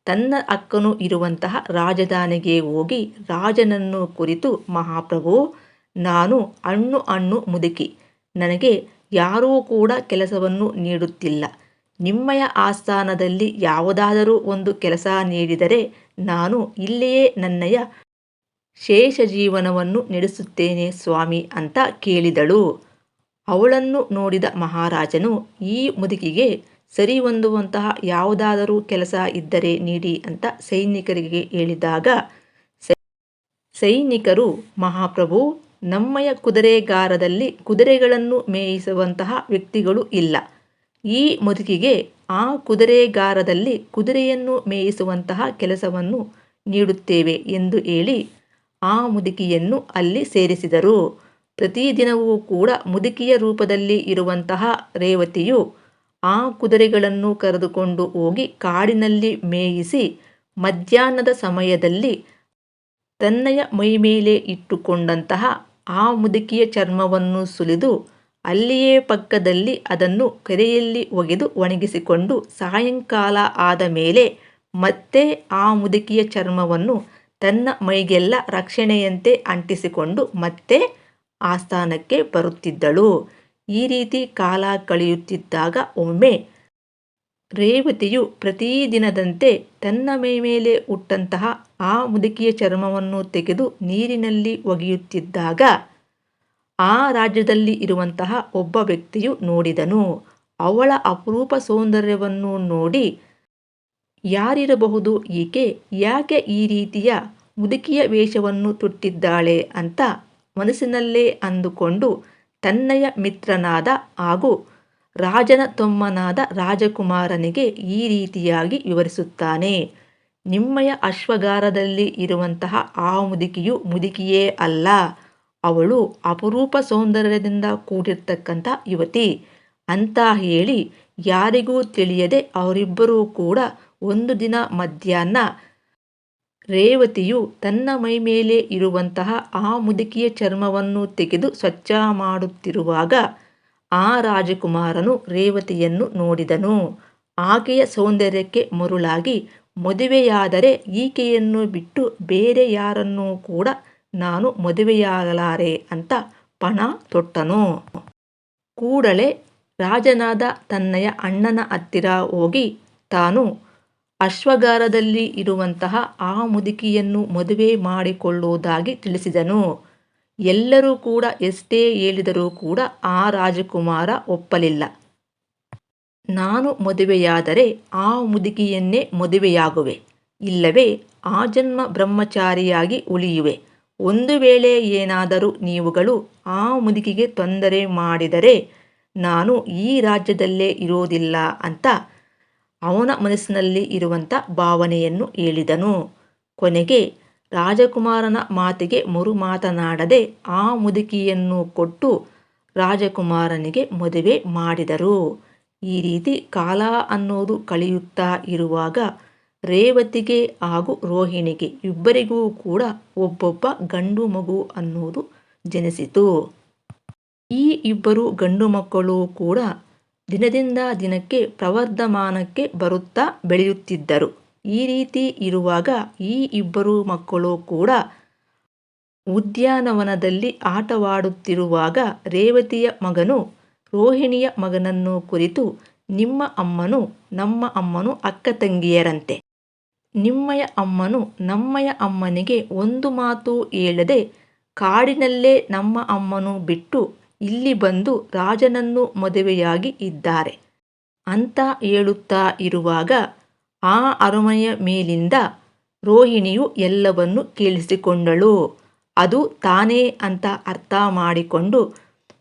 ತನ್ನ ಅಕ್ಕನು ಇರುವಂತಹ ರಾಜಧಾನಿಗೆ ಹೋಗಿ ರಾಜನನ್ನು ಕುರಿತು, ಮಹಾಪ್ರಭು, ನಾನು ಹಣ್ಣು ಮುದುಕಿ, ನನಗೆ ಯಾರೂ ಕೂಡ ಕೆಲಸವನ್ನು ನೀಡುತ್ತಿಲ್ಲ. ನಿಮ್ಮಯ ಆಸ್ಥಾನದಲ್ಲಿ ಯಾವುದಾದರೂ ಒಂದು ಕೆಲಸ ನೀಡಿದರೆ ನಾನು ಇಲ್ಲಿಯೇ ನನ್ನಯ ಶೇಷ ಜೀವನವನ್ನು ನಡೆಸುತ್ತೇನೆ ಸ್ವಾಮಿ ಅಂತ ಕೇಳಿದಳು. ಅವಳನ್ನು ನೋಡಿದ ಮಹಾರಾಜನು ಈ ಮುದುಕಿಗೆ ಸರಿ ಹೊಂದುವಂತಹ ಯಾವುದಾದರೂ ಕೆಲಸ ಇದ್ದರೆ ನೀಡಿ ಅಂತ ಸೈನಿಕರಿಗೆ ಹೇಳಿದಾಗ ಸೈನಿಕರು, ಮಹಾಪ್ರಭು, ನಮ್ಮಯ ಕುದುರೆಗಾರದಲ್ಲಿ ಕುದುರೆಗಳನ್ನು ಮೇಯಿಸುವಂತಹ ವ್ಯಕ್ತಿಗಳು ಇಲ್ಲ. ಈ ಮುದುಕಿಗೆ ಆ ಕುದುರೆಗಾರದಲ್ಲಿ ಕುದುರೆಯನ್ನು ಮೇಯಿಸುವಂತಹ ಕೆಲಸವನ್ನು ನೀಡುತ್ತೇವೆ ಎಂದು ಹೇಳಿ ಆ ಮುದುಕಿಯನ್ನು ಅಲ್ಲಿ ಸೇರಿಸಿದರು. ಪ್ರತಿದಿನವೂ ಕೂಡ ಮುದುಕಿಯ ರೂಪದಲ್ಲಿ ಇರುವಂತಹ ರೇವತಿಯು ಆ ಕುದುರೆಗಳನ್ನು ಕರೆದುಕೊಂಡು ಹೋಗಿ ಕಾಡಿನಲ್ಲಿ ಮೇಯಿಸಿ ಮಧ್ಯಾಹ್ನದ ಸಮಯದಲ್ಲಿ ತನ್ನಯ ಮೈಮೇಲೆ ಇಟ್ಟುಕೊಂಡಂತಹ ಆ ಮುದುಕಿಯ ಚರ್ಮವನ್ನು ಸುಲಿದು ಅಲ್ಲಿಯೇ ಪಕ್ಕದಲ್ಲಿ ಅದನ್ನು ಕೆರೆಯಲ್ಲಿ ಒಗೆದು ಒಣಗಿಸಿಕೊಂಡು ಸಾಯಂಕಾಲ ಆದ ಮೇಲೆ ಮತ್ತೆ ಆ ಮುದುಕಿಯ ಚರ್ಮವನ್ನು ತನ್ನ ಮೈಗೆಲ್ಲ ರಕ್ಷಣೆಯಂತೆ ಅಂಟಿಸಿಕೊಂಡು ಮತ್ತೆ ಆಸ್ಥಾನಕ್ಕೆ ಬರುತ್ತಿದ್ದಳು. ಈ ರೀತಿ ಕಾಲ ಕಳೆಯುತ್ತಿದ್ದಾಗ ಒಮ್ಮೆ ರೇವತಿಯು ಪ್ರತಿದಿನದಂತೆ ತನ್ನ ಮೈಮೇಲೆ ಉಟ್ಟಂತಹ ಆ ಮುದುಕಿಯ ಚರ್ಮವನ್ನು ತೆಗೆದು ನೀರಿನಲ್ಲಿ ಒಗೆಯುತ್ತಿದ್ದಾಗ ಆ ರಾಜ್ಯದಲ್ಲಿ ಇರುವಂತಹ ಒಬ್ಬ ವ್ಯಕ್ತಿಯು ನೋಡಿದನು. ಅವಳ ಅಪರೂಪ ಸೌಂದರ್ಯವನ್ನು ನೋಡಿ, ಯಾರಿರಬಹುದು ಈಕೆ, ಯಾಕೆ ಈ ರೀತಿಯ ಮುದುಕಿಯ ವೇಷವನ್ನು ತೊಟ್ಟಿದ್ದಾಳೆ ಅಂತ ಮನಸ್ಸಿನಲ್ಲೇ ಅಂದುಕೊಂಡು ತನ್ನಯ ಮಿತ್ರನಾದ ಹಾಗೂ ರಾಜನ ತಮ್ಮನಾದ ರಾಜಕುಮಾರನಿಗೆ ಈ ರೀತಿಯಾಗಿ ವಿವರಿಸುತ್ತಾನೆ. ನಿಮ್ಮಯ ಅಶ್ವಗಾರದಲ್ಲಿ ಇರುವಂತಹ ಆ ಮುದುಕಿಯು ಮುದುಕಿಯೇ ಅಲ್ಲ, ಅವಳು ಅಪರೂಪ ಸೌಂದರ್ಯದಿಂದ ಕೂಡಿರ್ತಕ್ಕಂಥ ಯುವತಿ ಅಂತ ಹೇಳಿ ಯಾರಿಗೂ ತಿಳಿಯದೆ ಅವರಿಬ್ಬರೂ ಕೂಡ ಒಂದು ದಿನ ಮಧ್ಯಾಹ್ನ ರೇವತಿಯು ತನ್ನ ಮೈಮೇಲೆ ಇರುವಂತಹ ಆ ಮುದುಕಿಯ ಚರ್ಮವನ್ನು ತೆಗೆದು ಸ್ವಚ್ಛ ಮಾಡುತ್ತಿರುವಾಗ ಆ ರಾಜಕುಮಾರನು ರೇವತಿಯನ್ನು ನೋಡಿದನು. ಆಕೆಯ ಸೌಂದರ್ಯಕ್ಕೆ ಮರುಳಾಗಿ ಮದುವೆಯಾದರೆ ಈಕೆಯನ್ನು ಬಿಟ್ಟು ಬೇರೆ ಯಾರನ್ನೂ ಕೂಡ ನಾನು ಮದುವೆಯಾಗಲಾರೆ ಅಂತ ಪಣ ತೊಟ್ಟನು. ಕೂಡಲೇ ರಾಜನಾದ ತನ್ನಯ ಅಣ್ಣನ ಹತ್ತಿರ ಹೋಗಿ ತಾನು ಅಶ್ವಗಾರದಲ್ಲಿ ಇರುವಂತಹ ಆ ಮುದುಕಿಯನ್ನು ಮದುವೆ ಮಾಡಿಕೊಳ್ಳುವುದಾಗಿ ತಿಳಿಸಿದನು. ಎಲ್ಲರೂ ಕೂಡ ಎಷ್ಟೇ ಹೇಳಿದರೂ ಕೂಡ ಆ ರಾಜಕುಮಾರ ಒಪ್ಪಲಿಲ್ಲ. ನಾನು ಮದುವೆಯಾದರೆ ಆ ಮುದುಕಿಯನ್ನೇ ಮದುವೆಯಾಗುವೆ, ಇಲ್ಲವೇ ಆಜನ್ಮ ಬ್ರಹ್ಮಚಾರಿಯಾಗಿ ಉಳಿಯುವೆ. ಒಂದು ವೇಳೆ ಏನಾದರೂ ನೀವುಗಳು ಆ ಮುದುಕಿಗೆ ತೊಂದರೆ ಮಾಡಿದರೆ ನಾನು ಈ ರಾಜ್ಯದಲ್ಲೇ ಇರೋದಿಲ್ಲ ಅಂತ ಅವನ ಮನಸ್ಸಿನಲ್ಲಿ ಇರುವಂಥ ಭಾವನೆಯನ್ನು ಹೇಳಿದನು. ಕೊನೆಗೆ ರಾಜಕುಮಾರನ ಮಾತಿಗೆ ಮರು ಮಾತನಾಡದೆ ಆ ಮುದುಕಿಯನ್ನು ಕೊಟ್ಟು ರಾಜಕುಮಾರನಿಗೆ ಮದುವೆ ಮಾಡಿದರು. ಈ ರೀತಿ ಕಾಲ ಅನ್ನೋದು ಕಳೆಯುತ್ತಾ ಇರುವಾಗ ರೇವತಿಗೆ ಹಾಗೂ ರೋಹಿಣಿಗೆ ಇಬ್ಬರಿಗೂ ಕೂಡ ಒಬ್ಬೊಬ್ಬ ಗಂಡು ಮಗು ಅನ್ನೋದು ಜನಿಸಿತು. ಈ ಇಬ್ಬರು ಗಂಡು ಮಕ್ಕಳು ಕೂಡ ದಿನದಿಂದ ದಿನಕ್ಕೆ ಪ್ರವರ್ಧಮಾನಕ್ಕೆ ಬರುತ್ತಾ ಬೆಳೆಯುತ್ತಿದ್ದರು. ಈ ರೀತಿ ಇರುವಾಗ ಈ ಇಬ್ಬರು ಮಕ್ಕಳು ಕೂಡ ಉದ್ಯಾನವನದಲ್ಲಿ ಆಟವಾಡುತ್ತಿರುವಾಗ ರೇವತಿಯ ಮಗನು ರೋಹಿಣಿಯ ಮಗನನ್ನು ಕುರಿತು, ನಿಮ್ಮ ಅಮ್ಮನು ನಮ್ಮ ಅಮ್ಮನು ಅಕ್ಕ ತಂಗಿಯರಂತೆ. ನಿಮ್ಮಯ ಅಮ್ಮನು ನಮ್ಮಯ ಅಮ್ಮನಿಗೆ ಒಂದು ಮಾತು ಹೇಳದೆ ಕಾಡಿನಲ್ಲೇ ನಮ್ಮ ಅಮ್ಮನು ಬಿಟ್ಟು ಇಲ್ಲಿ ಬಂದು ರಾಜನನ್ನು ಮದುವೆಯಾಗಿ ಇದ್ದಾರೆ ಅಂತ ಹೇಳುತ್ತಾ ಇರುವಾಗ ಆ ಅರಮನೆಯ ಮೇಲಿಂದ ರೋಹಿಣಿಯು ಎಲ್ಲವನ್ನು ಕೇಳಿಸಿಕೊಂಡಳು. ಅದು ತಾನೇ ಅಂತ ಅರ್ಥ ಮಾಡಿಕೊಂಡು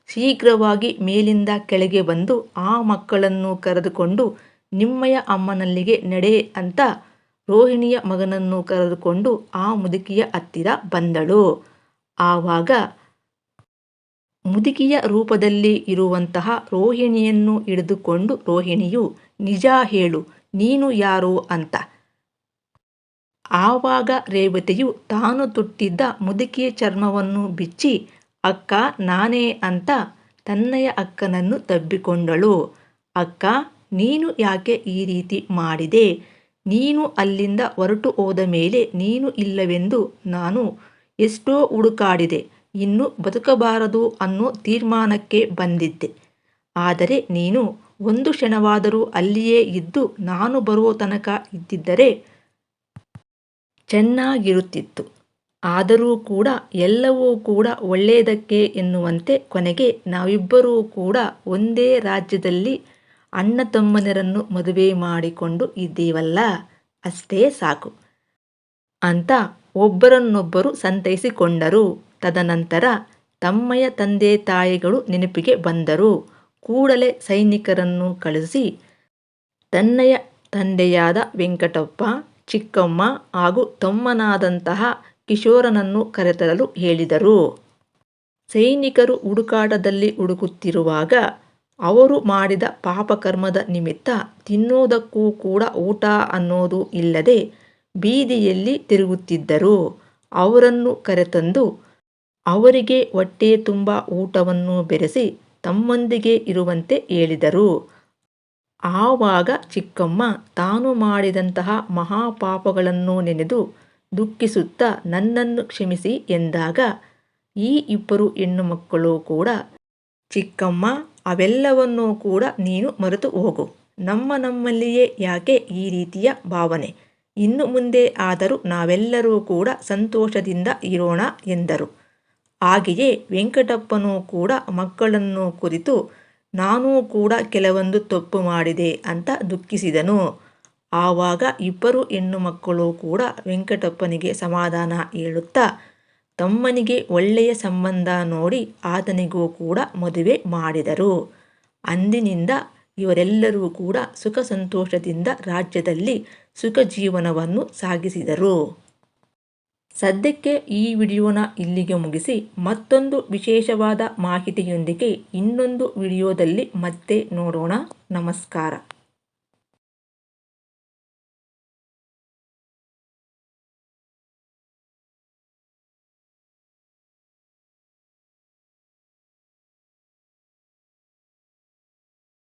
ಶೀಘ್ರವಾಗಿ ಮೇಲಿಂದ ಕೆಳಗೆ ಬಂದು ಆ ಮಕ್ಕಳನ್ನು ಕರೆದುಕೊಂಡು ನಿಮ್ಮಯ ಅಮ್ಮನಲ್ಲಿಗೆ ನಡೆ ಅಂತ ರೋಹಿಣಿಯ ಮಗನನ್ನು ಕರೆದುಕೊಂಡು ಆ ಮುದುಕಿಯ ಹತ್ತಿರ ಬಂದಳು. ಆವಾಗ ಮುದುಕಿಯ ರೂಪದಲ್ಲಿ ಇರುವಂತಹ ರೋಹಿಣಿಯನ್ನು ಹಿಡಿದುಕೊಂಡು ರೋಹಿಣಿಯು, ನಿಜ ಹೇಳು, ನೀನು ಯಾರು ಅಂತ. ಆವಾಗ ರೇವತಿಯು ತಾನು ತೊಟ್ಟಿದ್ದ ಮುದುಕಿಯ ಚರ್ಮವನ್ನು ಬಿಚ್ಚಿ, ಅಕ್ಕ ನಾನೇ ಅಂತ ತನ್ನಯ ಅಕ್ಕನನ್ನು ತಬ್ಬಿಕೊಂಡಳು. ಅಕ್ಕ, ನೀನು ಯಾಕೆ ಈ ರೀತಿ ಮಾಡಿದೆ? ನೀನು ಅಲ್ಲಿಂದ ಹೊರಟು ಹೋದ ಮೇಲೆ ನೀನು ಇಲ್ಲವೆಂದು ನಾನು ಎಷ್ಟೋ ಹುಡುಕಾಡಿದೆ. ಇನ್ನು ಬದುಕಬಾರದು ಅನ್ನೋ ತೀರ್ಮಾನಕ್ಕೆ ಬಂದಿದ್ದೆ. ಆದರೆ ನೀನು ಒಂದು ಕ್ಷಣವಾದರೂ ಅಲ್ಲಿಯೇ ಇದ್ದು ನಾನು ಬರುವ ತನಕ ಇದ್ದಿದ್ದರೆ ಚೆನ್ನಾಗಿರುತ್ತಿತ್ತು. ಆದರೂ ಕೂಡ ಎಲ್ಲವೂ ಕೂಡ ಒಳ್ಳೆಯದಕ್ಕೆ ಎನ್ನುವಂತೆ ಕೊನೆಗೆ ನಾವಿಬ್ಬರೂ ಕೂಡ ಒಂದೇ ರಾಜ್ಯದಲ್ಲಿ ಅಣ್ಣ ತಮ್ಮನರನ್ನು ಮದುವೆ ಮಾಡಿಕೊಂಡು ಇದ್ದೀವಲ್ಲ, ಅಷ್ಟೇ ಸಾಕು ಅಂತ ಒಬ್ಬರನ್ನೊಬ್ಬರು ಸಂತೈಸಿಕೊಂಡರು. ತದನಂತರ ತಮ್ಮಯ ತಂದೆ ತಾಯಿಗಳು ನೆನಪಿಗೆ ಬಂದರು. ಕೂಡಲೇ ಸೈನಿಕರನ್ನು ಕಳಿಸಿ ತನ್ನಯ ತಂದೆಯಾದ ವೆಂಕಟಪ್ಪ, ಚಿಕ್ಕಮ್ಮ ಹಾಗೂ ತಮ್ಮನಾದಂತಹ ಕಿಶೋರನನ್ನು ಕರೆತರಲು ಹೇಳಿದರು. ಸೈನಿಕರು ಹುಡುಕಾಟದಲ್ಲಿ ಹುಡುಕುತ್ತಿರುವಾಗ ಅವರು ಮಾಡಿದ ಪಾಪಕರ್ಮದ ನಿಮಿತ್ತ ತಿನ್ನೋದಕ್ಕೂ ಕೂಡ ಊಟ ಅನ್ನೋದು ಇಲ್ಲದೆ ಬೀದಿಯಲ್ಲಿ ತಿರುಗುತ್ತಿದ್ದರು. ಅವರನ್ನು ಕರೆತಂದು ಅವರಿಗೆ ಹೊಟ್ಟೆ ತುಂಬ ಊಟವನ್ನು ಬೆರೆಸಿ ತಮ್ಮೊಂದಿಗೆ ಇರುವಂತೆ ಹೇಳಿದರು. ಆವಾಗ ಚಿಕ್ಕಮ್ಮ ತಾನು ಮಾಡಿದಂತಹ ಮಹಾಪಾಪಗಳನ್ನು ನೆನೆದು ದುಃಖಿಸುತ್ತಾ ನನ್ನನ್ನು ಕ್ಷಮಿಸಿ ಎಂದಾಗ ಈ ಇಬ್ಬರು ಹೆಣ್ಣು ಮಕ್ಕಳು ಕೂಡ, ಚಿಕ್ಕಮ್ಮ, ಅವೆಲ್ಲವನ್ನೂ ಕೂಡ ನೀನು ಮರೆತು ಹೋಗು. ನಮ್ಮಲ್ಲಿಯೇ ಯಾಕೆ ಈ ರೀತಿಯ ಭಾವನೆ? ಇನ್ನು ಮುಂದೆ ಆದರೂ ನಾವೆಲ್ಲರೂ ಕೂಡ ಸಂತೋಷದಿಂದ ಇರೋಣ ಎಂದರು. ಹಾಗೆಯೇ ವೆಂಕಟಪ್ಪನೂ ಕೂಡ ಮಕ್ಕಳನ್ನು ಕುರಿತು ನಾನೂ ಕೂಡ ಕೆಲವೊಂದು ತಪ್ಪು ಮಾಡಿದೆ ಅಂತ ದುಃಖಿಸಿದನು. ಆವಾಗ ಇಬ್ಬರು ಹೆಣ್ಣು ಮಕ್ಕಳು ಕೂಡ ವೆಂಕಟಪ್ಪನಿಗೆ ಸಮಾಧಾನ ಹೇಳುತ್ತಾ ತಮ್ಮನಿಗೆ ಒಳ್ಳೆಯ ಸಂಬಂಧ ನೋಡಿ ಆತನಿಗೂ ಕೂಡ ಮದುವೆ ಮಾಡಿದರು. ಅಂದಿನಿಂದ ಇವರೆಲ್ಲರೂ ಕೂಡ ಸುಖ ಸಂತೋಷದಿಂದ ರಾಜ್ಯದಲ್ಲಿ ಸುಖ ಜೀವನವನ್ನು ಸಾಗಿಸಿದರು. ಸದ್ಯಕ್ಕೆ ಈ ವಿಡಿಯೋನ ಇಲ್ಲಿಗೆ ಮುಗಿಸಿ ಮತ್ತೊಂದು ವಿಶೇಷವಾದ ಮಾಹಿತಿಯೊಂದಿಗೆ ಇನ್ನೊಂದು ವಿಡಿಯೋದಲ್ಲಿ ಮತ್ತೆ ನೋಡೋಣ. ನಮಸ್ಕಾರ.